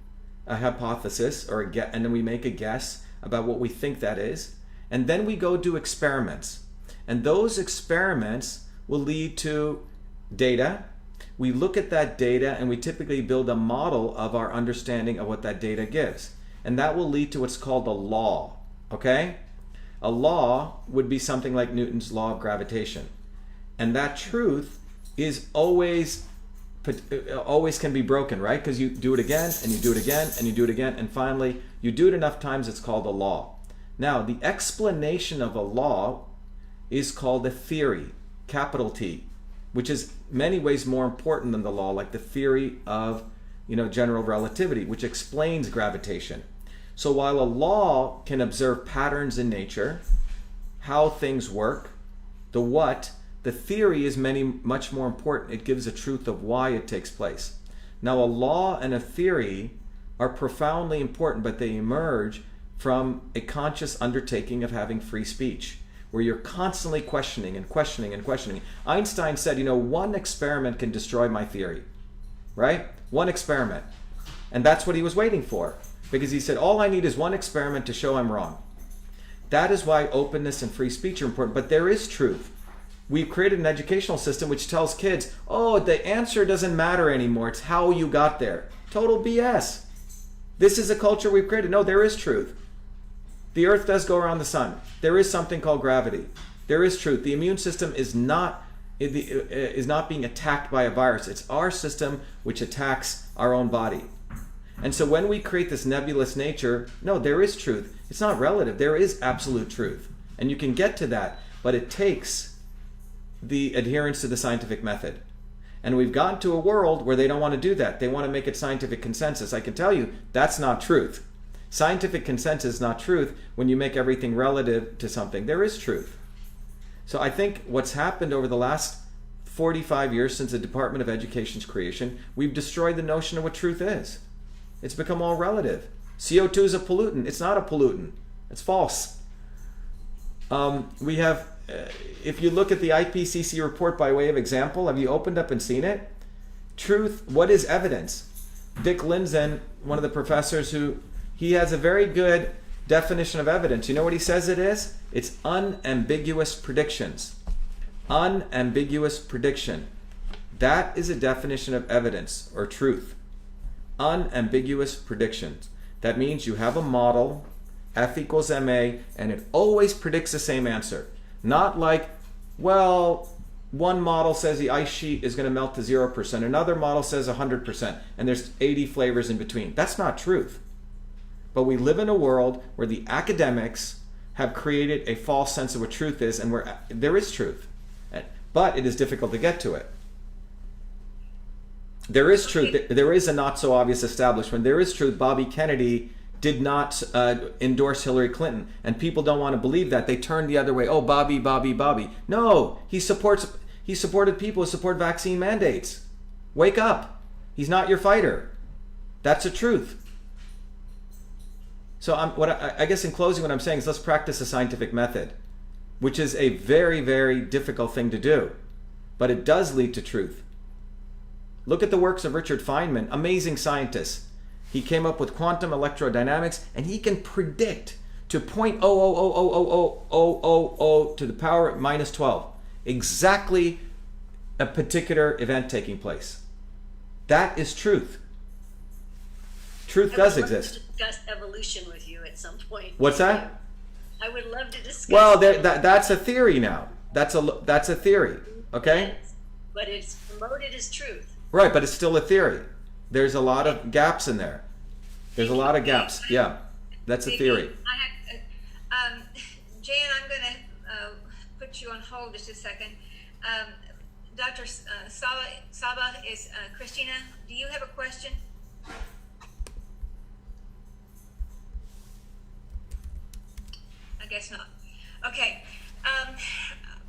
a hypothesis, and then we make a guess about what we think that is. And then we go do experiments. And those experiments will lead to data. We look at that data and we typically build a model of our understanding of what that data gives. And that will lead to what's called a law, okay? A law would be something like Newton's law of gravitation. And that truth is always can be broken, right? Because you do it again and you do it again and you do it again, and finally you do it enough times, it's called a law. Now, the explanation of a law is called a theory, capital T, which is many ways more important than the law, like the theory of general relativity, which explains gravitation. So while a law can observe patterns in nature, how things work, the theory is much more important. It gives a truth of why it takes place. Now, a law and a theory are profoundly important, but they emerge from a conscious undertaking of having free speech, where you're constantly questioning and questioning and questioning. Einstein said, one experiment can destroy my theory, right? One experiment. And that's what he was waiting for, because he said, all I need is one experiment to show I'm wrong. That is why openness and free speech are important, but there is truth. We've created an educational system which tells kids, oh, the answer doesn't matter anymore, it's how you got there. Total BS. This is a culture we've created. No, there is truth. The earth does go around the sun. There is something called gravity. There is truth. The immune system is not being attacked by a virus. It's our system which attacks our own body. And so when we create this nebulous nature, no, there is truth. It's not relative. There is absolute truth. And you can get to that, but it takes the adherence to the scientific method. And we've gotten to a world where they don't want to do that. They want to make it scientific consensus. I can tell you, that's not truth. Scientific consensus is not truth when you make everything relative to something. There is truth. So I think what's happened over the last 45 years since the Department of Education's creation, we've destroyed the notion of what truth is. It's become all relative. CO2 is a pollutant. It's not a pollutant. It's false. We have, if you look at the IPCC report by way of example, have you opened up and seen it? Truth, what is evidence? Dick Lindzen, one of the professors he has a very good definition of evidence. You know what he says it is? It's unambiguous predictions. Unambiguous prediction. That is a definition of evidence or truth. Unambiguous predictions. That means you have a model, F equals MA, and it always predicts the same answer. Not like, well, one model says the ice sheet is going to melt to 0%, another model says 100%, and there's 80 flavors in between. That's not truth. But we live in a world where the academics have created a false sense of what truth is, and where there is truth. But it is difficult to get to it. There is truth. There is a not so obvious establishment. There is truth. Bobby Kennedy did not endorse Hillary Clinton, and people don't want to believe that. They turn the other way. Oh, Bobby, Bobby, Bobby. No, he supported people who support vaccine mandates. Wake up. He's not your fighter. That's the truth. So I guess in closing, what I'm saying is let's practice the scientific method, which is a very, very difficult thing to do, but it does lead to truth. Look at the works of Richard Feynman, amazing scientist. He came up with quantum electrodynamics, and he can predict to 0.0000000 to the power minus 12 exactly a particular event taking place. That is truth. Truth does exist. I would love to discuss evolution with you at some point. What's that? I would love to discuss. Well, that's a theory now. That's a theory, okay? Yes, but it's promoted as truth. Right, but it's still a theory. There's a lot of gaps in there. There's a lot of gaps. Yeah, that's a theory. Jan, I'm going to put you on hold just a second. Dr. Saba is Christina. Do you have a question? I guess not. Okay.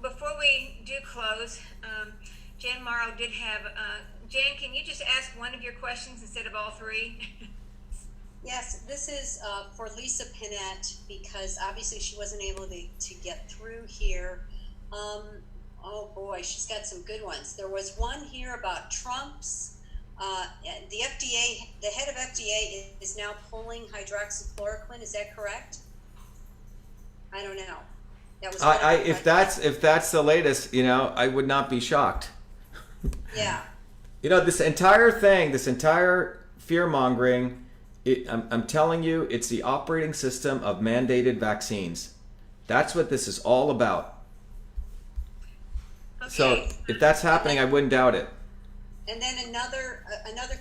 Before we do close, Jan Morrow did have. Jan, can you just ask one of your questions instead of all three? Yes, this is for Lisa Pinette, because obviously she wasn't able to get through here. Oh boy, she's got some good ones. There was one here about Trump's. The FDA, the head of FDA is now pulling hydroxychloroquine. Is that correct? I don't know. That was if that's the latest, I would not be shocked. Yeah. This entire thing, this entire fear-mongering, I'm telling you, it's the operating system of mandated vaccines. That's what this is all about. Okay. So if that's happening, I wouldn't doubt it. And then another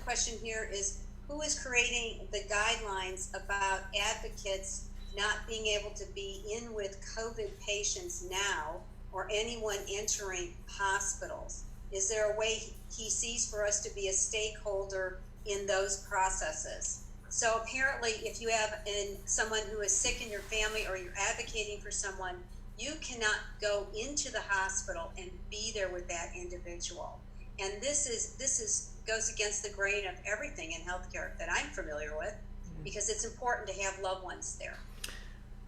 question here is, who is creating the guidelines about advocates not being able to be in with COVID patients now, or anyone entering hospitals? Is there a way he sees for us to be a stakeholder in those processes? So apparently, if you have someone who is sick in your family, or you're advocating for someone, you cannot go into the hospital and be there with that individual. And this goes against the grain of everything in healthcare that I'm familiar with, because it's important to have loved ones there.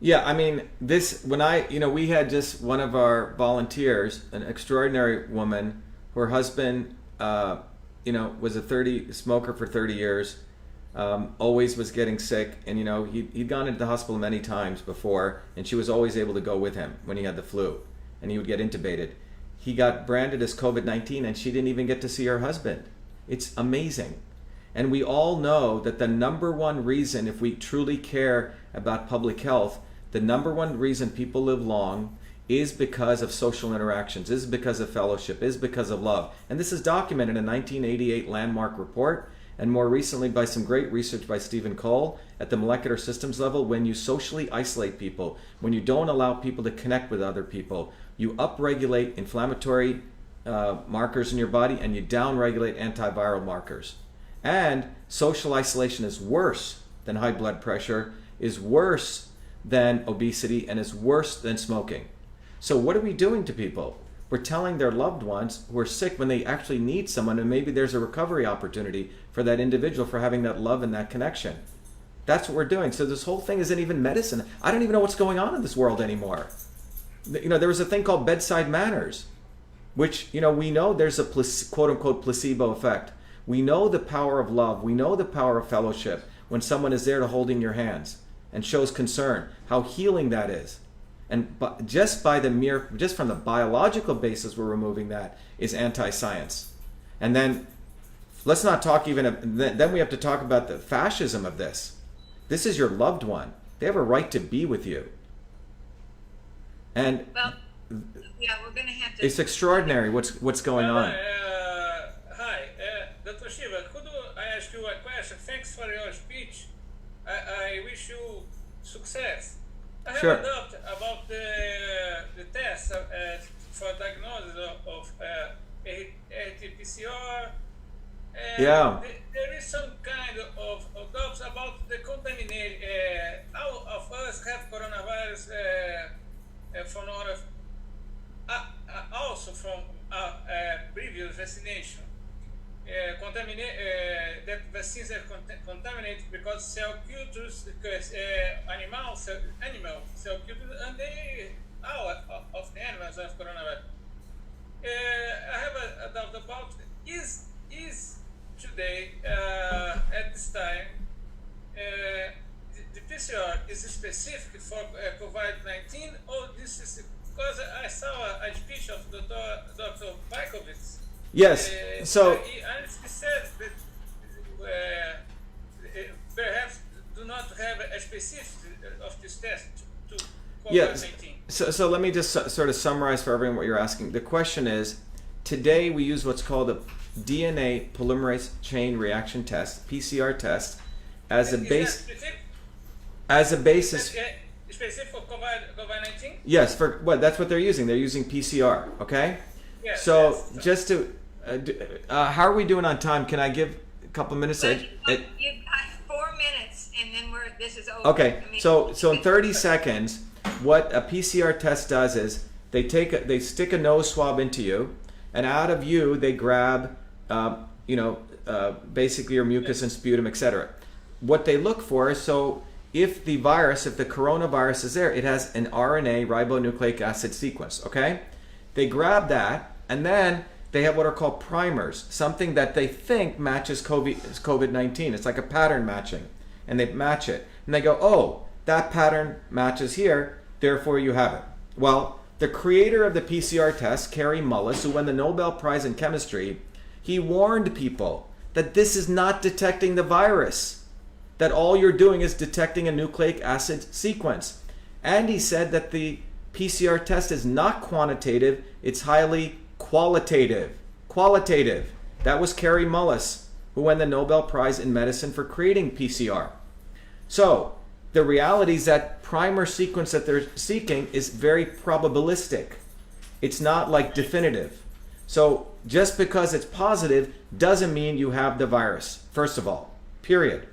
Yeah, I mean, we had just one of our volunteers, an extraordinary woman. Her husband, was a smoker for 30 years, always was getting sick, and he'd gone into the hospital many times before, and she was always able to go with him when he had the flu, and he would get intubated. He got branded as COVID-19, and she didn't even get to see her husband. It's amazing. And we all know that the number one reason, if we truly care about public health, the number one reason people live long is because of social interactions, is because of fellowship, is because of love. And this is documented in a 1988 landmark report, and more recently by some great research by Stephen Cole at the molecular systems level. When you socially isolate people, when you don't allow people to connect with other people, you upregulate inflammatory markers in your body, and you downregulate antiviral markers. And social isolation is worse than high blood pressure, is worse than obesity, and is worse than smoking. So what are we doing to people? We're telling their loved ones who are sick when they actually need someone, and maybe there's a recovery opportunity for that individual for having that love and that connection. That's what we're doing. So this whole thing isn't even medicine. I don't even know what's going on in this world anymore. There was a thing called bedside manners, which, we know there's a quote-unquote placebo effect. We know the power of love. We know the power of fellowship when someone is there to holding your hands and shows concern, how healing that is. And just from the biological basis we're removing that is anti-science. And then let's not talk then we have to talk about the fascism of this. This is your loved one. They have a right to be with you. And Well, yeah, we're going to have to. it's extraordinary what's going on. Hi, Dr. Shiva, could I ask you a question? Thanks for your speech. I wish you success. I have Sure. a doubt about the test for diagnosis of RT-PCR. Yeah. There is some kind of doubts about the contamination. All of us have coronavirus from also from previous vaccination. That vaccines are contaminated because cell cultures, animal cell cultures, and all of the animals have coronavirus. I have a doubt about is today at this time the PCR is specific for COVID-19, or this is because I saw a speech of Dr. Bajkovic. Yes. So And he said that perhaps do not have a specific of this test to yes. COVID-19. So let me just sort of summarize for everyone what you're asking. The question is, today we use what's called a DNA polymerase chain reaction test, PCR test, as a basis. Specific for COVID-19? Yes, for what? That's what they're using. They're using PCR. Okay. Yes, So yes. just to, how are we doing on time? Can I give a couple minutes? But you've got 4 minutes, and then this is over. Okay, I mean, so in 30 seconds, what a PCR test does is they stick a nose swab into you, and out of you they grab, basically your mucus and sputum, etc. What they look for is, so if the coronavirus is there, it has an RNA ribonucleic acid sequence. Okay, they grab that, and then they have what are called primers, something that they think matches COVID-19. It's like a pattern matching, and they match it, and they go, oh, that pattern matches here, therefore you have it. Well, the creator of the PCR test, Kary Mullis, who won the Nobel Prize in Chemistry, he warned people that this is not detecting the virus, that all you're doing is detecting a nucleic acid sequence. And he said that the PCR test is not quantitative, it's highly qualitative. Qualitative. That was Kary Mullis, who won the Nobel Prize in Medicine for creating PCR. So, the reality is that primer sequence that they're seeking is very probabilistic. It's not like definitive. So, just because it's positive doesn't mean you have the virus, first of all, period.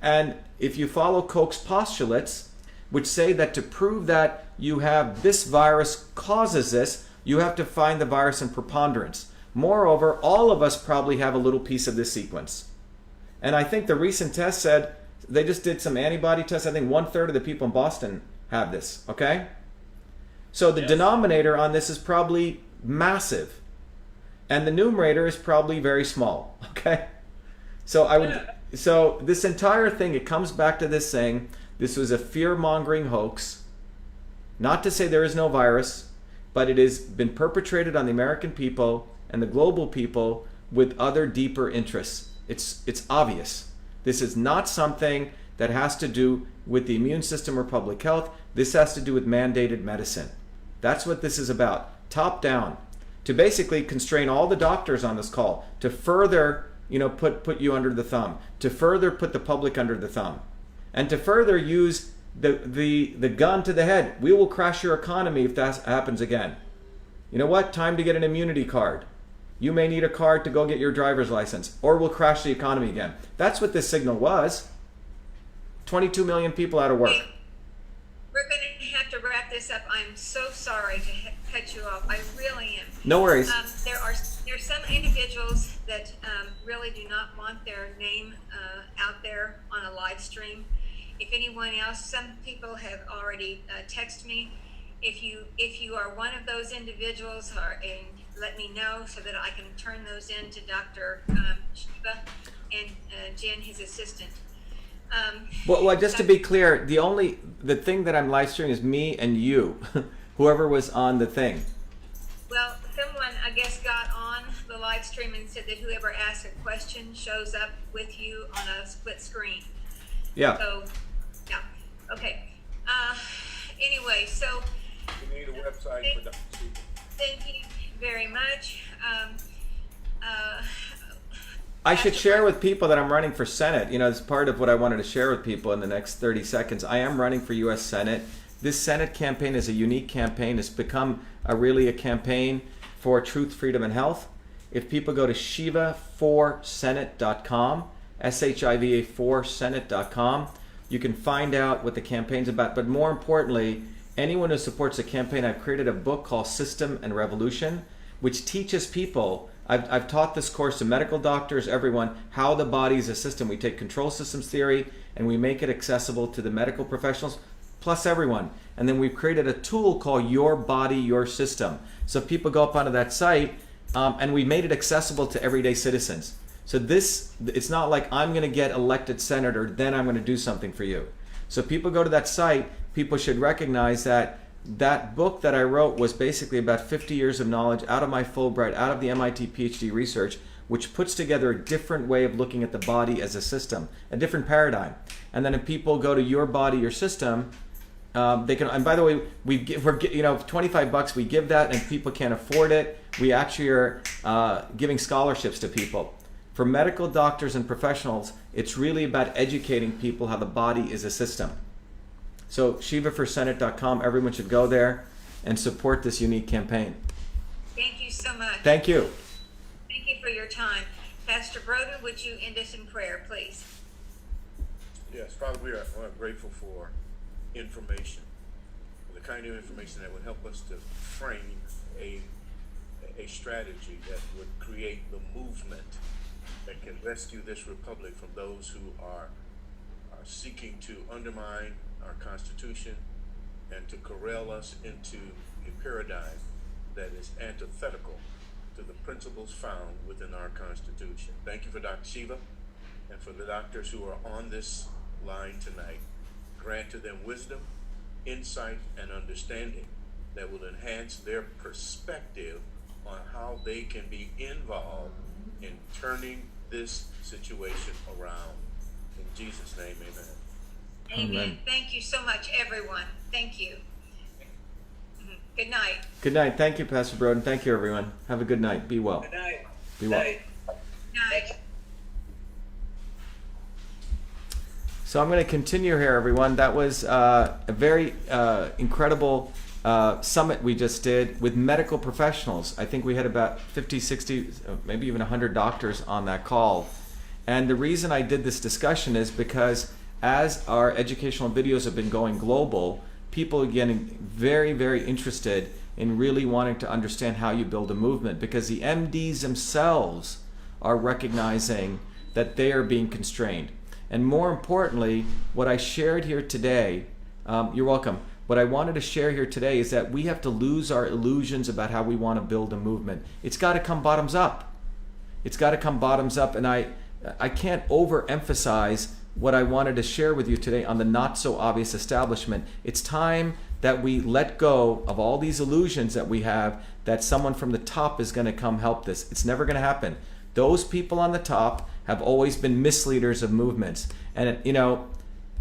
And if you follow Koch's postulates, which say that to prove that you have this virus causes this, you have to find the virus in preponderance. Moreover, all of us probably have a little piece of this sequence. And I think the recent test said, they just did some antibody tests, I think 1/3 of the people in Boston have this, okay? So the denominator on this is probably massive. And the numerator is probably very small, okay? So this entire thing, it comes back to this saying, this was a fear-mongering hoax. Not to say there is no virus, but it has been perpetrated on the American people and the global people with other deeper interests. It's obvious. This is not something that has to do with the immune system or public health. This has to do with mandated medicine. That's what this is about. Top down. To basically constrain all the doctors on this call, to further, put you under the thumb, to further put the public under the thumb, and to further use the gun to the head. We will crash your economy if that happens again. You know what? Time to get an immunity card. You may need a card to go get your driver's license, or we'll crash the economy again. That's what this signal was. 22 million people out of work. We're going to have to wrap this up. I'm so sorry to cut you off. I really am. No worries. There are some individuals that really do not want their name out there on a live stream. If anyone else, some people have already texted me. If you are one of those individuals, and let me know so that I can turn those in to Dr. Shiva and Jen, his assistant. Well, just to be clear, the thing that I'm live streaming is me and you, whoever was on the thing. Well, someone, I guess, got on the live stream and said that whoever asks a question shows up with you on a split screen. Yeah. So, yeah. Okay. Anyway, so We need a website for Dr. Shiva. thank you very much. I should share with people that I'm running for Senate. You know, it's part of what I wanted to share with people in the next 30 seconds. I am running for U.S. Senate. This Senate campaign is a unique campaign. It's become really a campaign for truth, freedom, and health. If people go to shiva4senate.com, SHIVA4senate.com, you can find out what the campaign's about. But more importantly, anyone who supports the campaign, I've created a book called System and Revolution, which teaches people. I've taught this course to medical doctors, everyone, how the body is a system. We take control systems theory and we make it accessible to the medical professionals, plus everyone. And then we've created a tool called Your Body, Your System. So if people go up onto that site, and we made it accessible to everyday citizens. So it's not like I'm going to get elected senator, then I'm going to do something for you. So people go to that site, people should recognize that that book that I wrote was basically about 50 years of knowledge out of my Fulbright, out of the MIT PhD research, which puts together a different way of looking at the body as a system, a different paradigm. And then if people go to Your Body, Your System, they can. And by the way, we're $25. We give that, and people can't afford it. We actually are giving scholarships to people. For medical doctors and professionals, it's really about educating people how the body is a system. So shiva4senate.com, everyone should go there and support this unique campaign. Thank you so much. Thank you. Thank you for your time. Pastor Broder, would you end us in prayer, please? Yes, Father, we are grateful for information, the kind of information that would help us to frame a strategy that would create the movement that can rescue this republic from those who are seeking to undermine our Constitution and to corral us into a paradigm that is antithetical to the principles found within our Constitution. Thank you for Dr. Shiva and for the doctors who are on this line tonight. Grant to them wisdom, insight, and understanding that will enhance their perspective on how they can be involved in turning this situation around. In Jesus' name, amen. Amen. Thank you so much, everyone. Thank you. Good night. Good night. Thank you, Pastor Broden. Thank you, everyone. Have a good night. Be well. Good night. Be well. Night. So I'm going to continue here, everyone. That was a very incredible summit we just did with medical professionals. I think we had about 50, 60, maybe even 100 doctors on that call. And the reason I did this discussion is because as our educational videos have been going global, people are getting very, very interested in really wanting to understand how you build a movement, because the MDs themselves are recognizing that they are being constrained. And more importantly, what I shared here today, you're welcome. What I wanted to share here today is that we have to lose our illusions about how we want to build a movement. It's got to come bottoms up. It's got to come bottoms up, and I can't overemphasize what I wanted to share with you today on the not so obvious establishment. It's time that we let go of all these illusions that we have that someone from the top is going to come help this. It's never going to happen. Those people on the top have always been misleaders of movements. And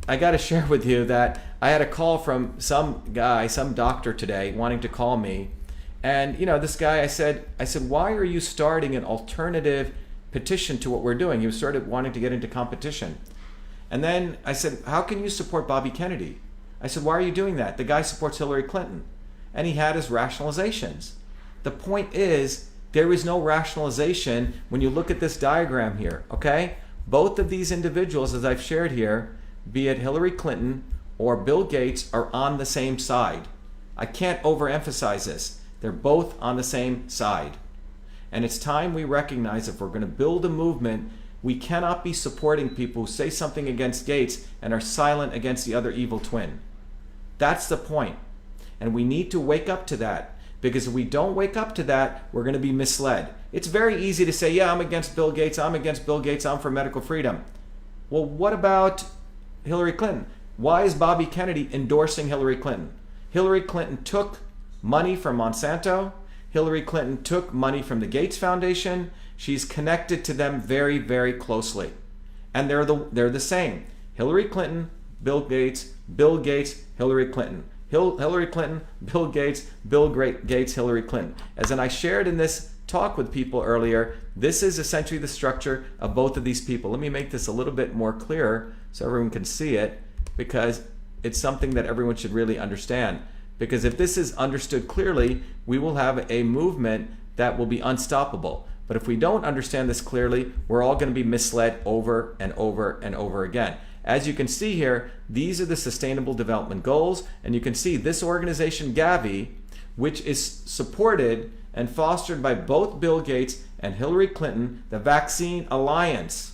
I got to share with you that I had a call from some guy, some doctor today wanting to call me. And this guy, I said, why are you starting an alternative petition to what we're doing? He started wanting to get into competition. And then I said, how can you support Bobby Kennedy? I said, why are you doing that? The guy supports Hillary Clinton. And he had his rationalizations. The point is, there is no rationalization when you look at this diagram here, okay? Both of these individuals, as I've shared here, be it Hillary Clinton or Bill Gates, are on the same side. I can't overemphasize this. They're both on the same side. And it's time we recognize if we're going to build a movement, we cannot be supporting people who say something against Gates and are silent against the other evil twin. That's the point. And we need to wake up to that, because if we don't wake up to that, we're going to be misled. It's very easy to say, yeah, I'm against Bill Gates, I'm for medical freedom. Well, what about Hillary Clinton? Why is Bobby Kennedy endorsing Hillary Clinton? Hillary Clinton took money from Monsanto. Hillary Clinton took money from the Gates Foundation. She's connected to them very, very closely. And they're the same. Hillary Clinton, Bill Gates, Hillary Clinton. Hillary Clinton, Bill Gates, Gates, Hillary Clinton. As I shared in this talk with people earlier, this is essentially the structure of both of these people. Let me make this a little bit more clear so everyone can see it, because it's something that everyone should really understand. Because if this is understood clearly, we will have a movement that will be unstoppable. But if we don't understand this clearly, we're all going to be misled over and over and over again. As you can see here, these are the Sustainable Development Goals, and you can see this organization, Gavi, which is supported and fostered by both Bill Gates and Hillary Clinton, the Vaccine Alliance.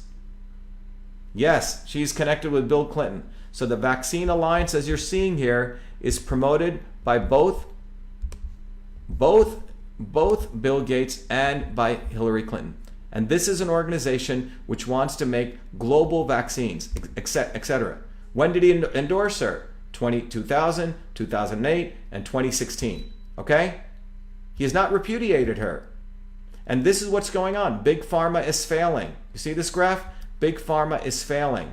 Yes, she's connected with Bill Clinton. So the Vaccine Alliance, as you're seeing here, is promoted by both Bill Gates and by Hillary Clinton. And this is an organization which wants to make global vaccines, etc. When did he endorse her? 2000, 2008, and 2016. Okay? He has not repudiated her. And this is what's going on. Big Pharma is failing. You see this graph? Big Pharma is failing.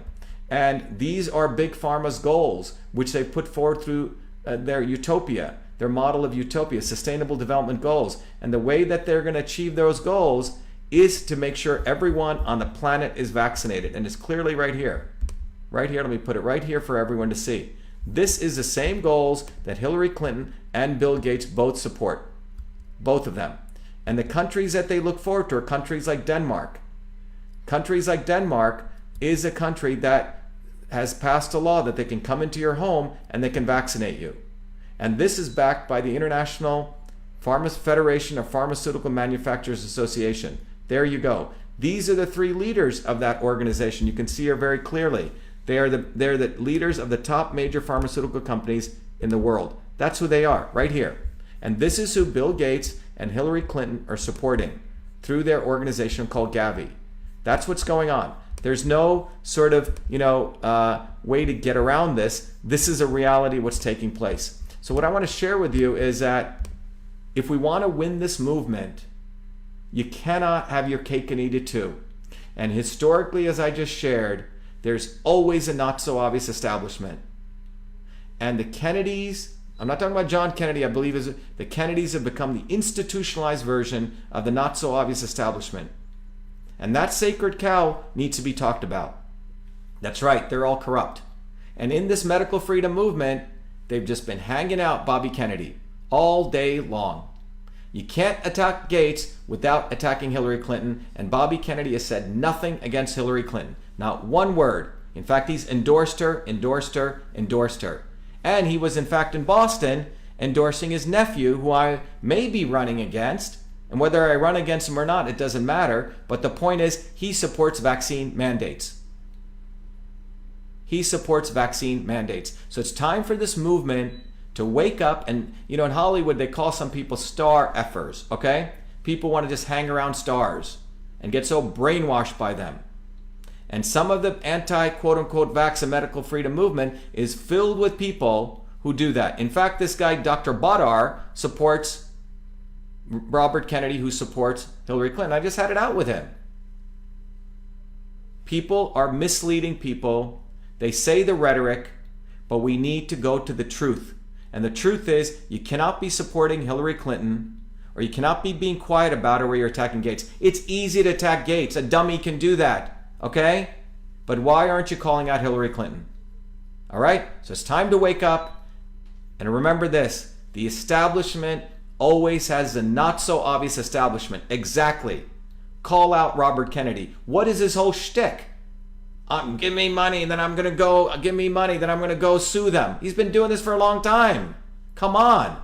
And these are Big Pharma's goals, which they put forward through their utopia, their model of utopia, Sustainable Development Goals. And the way that they're going to achieve those goals is to make sure everyone on the planet is vaccinated. And it's clearly right here. Right here, let me put it right here for everyone to see. This is the same goals that Hillary Clinton and Bill Gates both support. Both of them. And the countries that they look forward to are countries like Denmark. Countries like Denmark is a country that has passed a law that they can come into your home and they can vaccinate you. And this is backed by the International Federation of Pharmaceutical Manufacturers Association. There you go. These are the three leaders of that organization. You can see here very clearly. They're the leaders of the top major pharmaceutical companies in the world. That's who they are, right here. And this is who Bill Gates and Hillary Clinton are supporting through their organization called Gavi. That's what's going on. There's no sort of, way to get around this. This is a reality what's taking place. So what I want to share with you is that if we want to win this movement, you cannot have your cake and eat it too. And historically, as I just shared, there's always a not so obvious establishment. And the Kennedys, I'm not talking about John Kennedy, I believe the Kennedys have become the institutionalized version of the not so obvious establishment. And that sacred cow needs to be talked about. That's right, they're all corrupt. And in this medical freedom movement, they've just been hanging out Bobby Kennedy all day long. You can't attack Gates without attacking Hillary Clinton, and Bobby Kennedy has said nothing against Hillary Clinton. Not one word. In fact, he's endorsed her. And he was in fact in Boston endorsing his nephew, who I may be running against. And whether I run against him or not, it doesn't matter. But the point is, he supports vaccine mandates. He supports vaccine mandates. So it's time for this movement to wake up. And, in Hollywood, they call some people star effers, okay? People want to just hang around stars and get so brainwashed by them. And some of the anti-quote-unquote vax and medical freedom movement is filled with people who do that. In fact, this guy, Dr. Badar, supports Robert Kennedy, who supports Hillary Clinton. I just had it out with him. People are misleading people. They say the rhetoric, but we need to go to the truth. And the truth is, you cannot be supporting Hillary Clinton, or you cannot be being quiet about her where you're attacking Gates. It's easy to attack Gates. A dummy can do that. Okay? But why aren't you calling out Hillary Clinton? All right? So it's time to wake up. And remember this. The establishment always has the not so obvious establishment. Exactly. Call out Robert Kennedy. What is his whole shtick? Give me money, and then I'm going to go, give me money, then I'm going to go sue them. He's been doing this for a long time. Come on.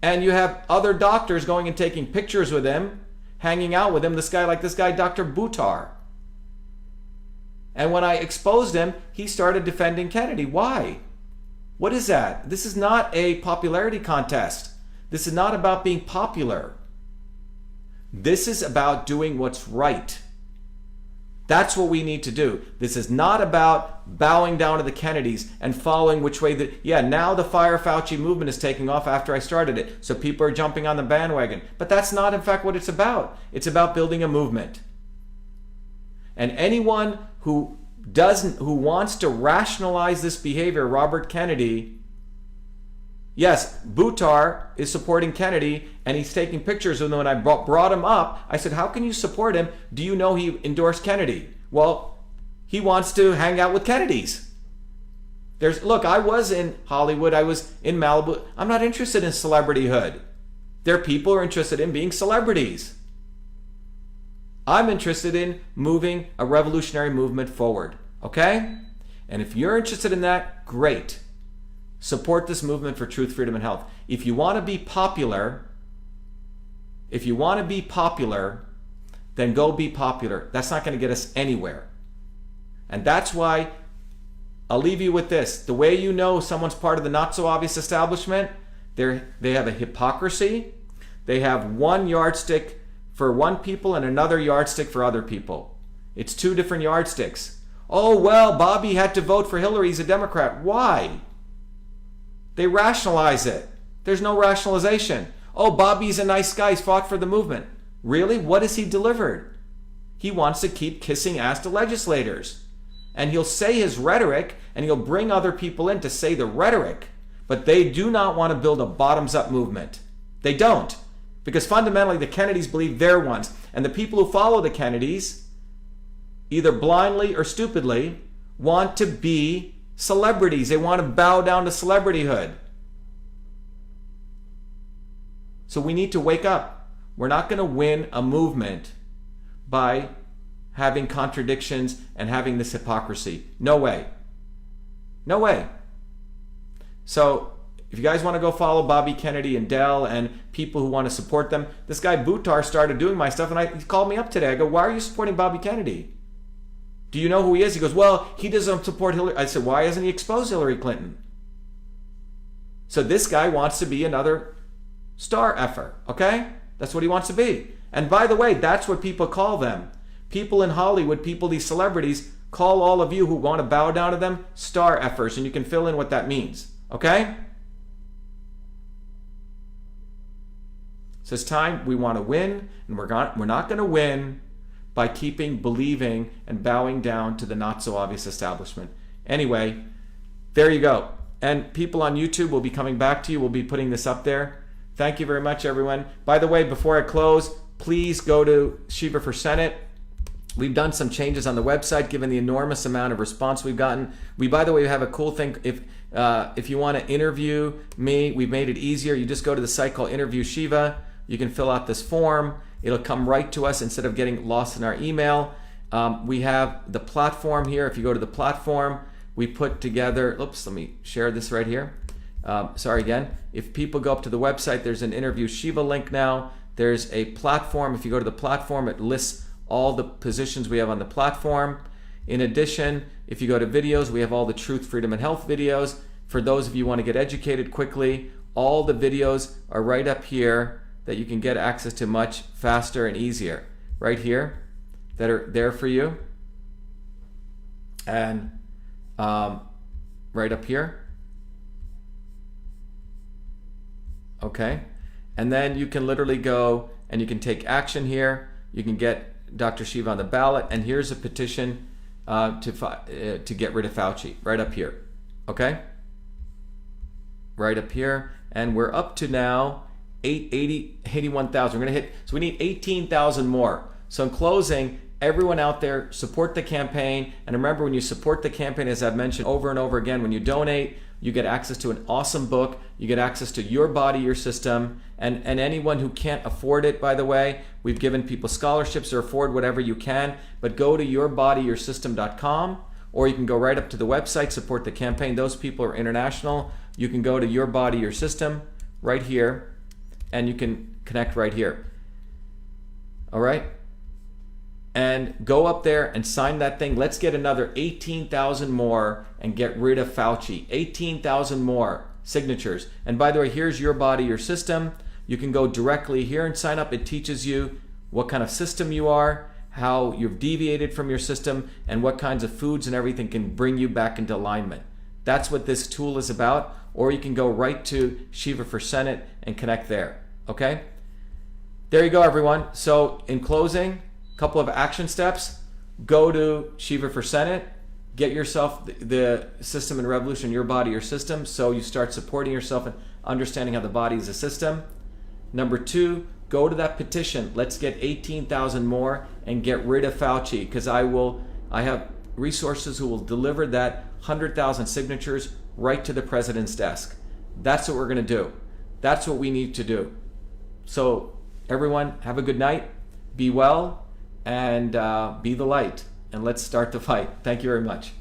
And you have other doctors going and taking pictures with him, hanging out with him, this guy, Dr. Buttar. And when I exposed him, he started defending Kennedy. Why? What is that? This is not a popularity contest. This is not about being popular. This is about doing what's right. That's what we need to do. This is not about bowing down to the Kennedys and following which way now the Fire Fauci movement is taking off after I started it. So people are jumping on the bandwagon. But that's not in fact what it's about. It's about building a movement. And anyone who wants to rationalize this behavior, Robert Kennedy. Yes, Buttar is supporting Kennedy, and he's taking pictures of him. When I brought him up, I said, how can you support him? Do you know he endorsed Kennedy? Well, he wants to hang out with Kennedys. Look, I was in Hollywood. I was in Malibu. I'm not interested in celebrityhood. There are people who are interested in being celebrities. I'm interested in moving a revolutionary movement forward, okay? And if you're interested in that, great. Support this movement for truth, freedom, and health. If you want to be popular, then go be popular. That's not going to get us anywhere. And that's why I'll leave you with this. The way you know someone's part of the not so obvious establishment, they have a hypocrisy. They have one yardstick for one people and another yardstick for other people. It's two different yardsticks. Oh, well, Bobby had to vote for Hillary. He's a Democrat. Why? They rationalize it. There's no rationalization. Oh, Bobby's a nice guy. He's fought for the movement. Really? What has he delivered? He wants to keep kissing ass to legislators. And he'll say his rhetoric, and he'll bring other people in to say the rhetoric. But they do not want to build a bottoms-up movement. They don't. Because fundamentally, the Kennedys believe they're ones. And the people who follow the Kennedys, either blindly or stupidly, want to be celebrities. They want to bow down to celebrityhood. So we need to wake up. We're not going to win a movement by having contradictions and having this hypocrisy. No way. No way. So if you guys want to go follow Bobby Kennedy and Dell and people who want to support them, this guy Buttar started doing my stuff, and he called me up today. I go, why are you supporting Bobby Kennedy? Do you know who he is? He goes, well, he doesn't support Hillary. I said, why hasn't he exposed Hillary Clinton? So this guy wants to be another star effer, okay? That's what he wants to be. And by the way, that's what people call them. People in Hollywood, these celebrities, call all of you who want to bow down to them star effers, and you can fill in what that means, okay? So it's time we want to win, and we're not going to win by believing and bowing down to the not so obvious establishment. Anyway, there you go. And people on YouTube will be coming back to you. We'll be putting this up there. Thank you very much, everyone. By the way, before I close, please go to Shiva for Senate. We've done some changes on the website, given the enormous amount of response we've gotten. By the way, have a cool thing. If you want to interview me, we've made it easier. You just go to the site called Interview Shiva. You can fill out this form. It'll come right to us instead of getting lost in our email. We have the platform here. If you go to the platform, we put together, let me share this right here. Sorry again. If people go up to the website, there's an Interview Shiva link now. There's a platform. If you go to the platform, it lists all the positions we have on the platform. In addition, if you go to videos, we have all the truth, freedom, and health videos. For those of you who want to get educated quickly, all the videos are right up here that you can get access to much faster and easier. Right here, that are there for you. And right up here. Okay. And then you can literally go and you can take action here. You can get Dr. Shiva on the ballot, and here's a petition to get rid of Fauci, right up here. Okay? Right up here. And we're up to now 81,000. We're going to hit, so we need 18,000 more. So in closing, everyone out there, support the campaign. And remember, when you support the campaign, as I've mentioned over and over again, when you donate, you get access to an awesome book. You get access to Your Body, Your System. And anyone who can't afford it, by the way, we've given people scholarships or afford whatever you can. But go to yourbodyyoursystem.com, or you can go right up to the website, support the campaign. Those people are international. You can go to Your Body, Your System right here, and you can connect right here. All right? And go up there and sign that thing. Let's get another 18,000 more and get rid of Fauci. 18,000 more signatures. And by the way, here's Your Body, Your System. You can go directly here and sign up. It teaches you what kind of system you are, how you've deviated from your system, and what kinds of foods and everything can bring you back into alignment. That's what this tool is about. Or you can go right to Shiva for Senate and connect there. Okay? There you go, everyone. So in closing, couple of action steps. go to Shiva for Senate, get yourself the system and revolution, your body, your system, so you start supporting yourself and understanding how the body is a system. Number 2, go to that petition. Let's get 18,000 more and get rid of Fauci, because I have resources who will deliver that 100,000 signatures right to the president's desk. That's what we're going to do. That's what we need to do. So everyone, have a good night. Be well and be the light. And let's start the fight. Thank you very much.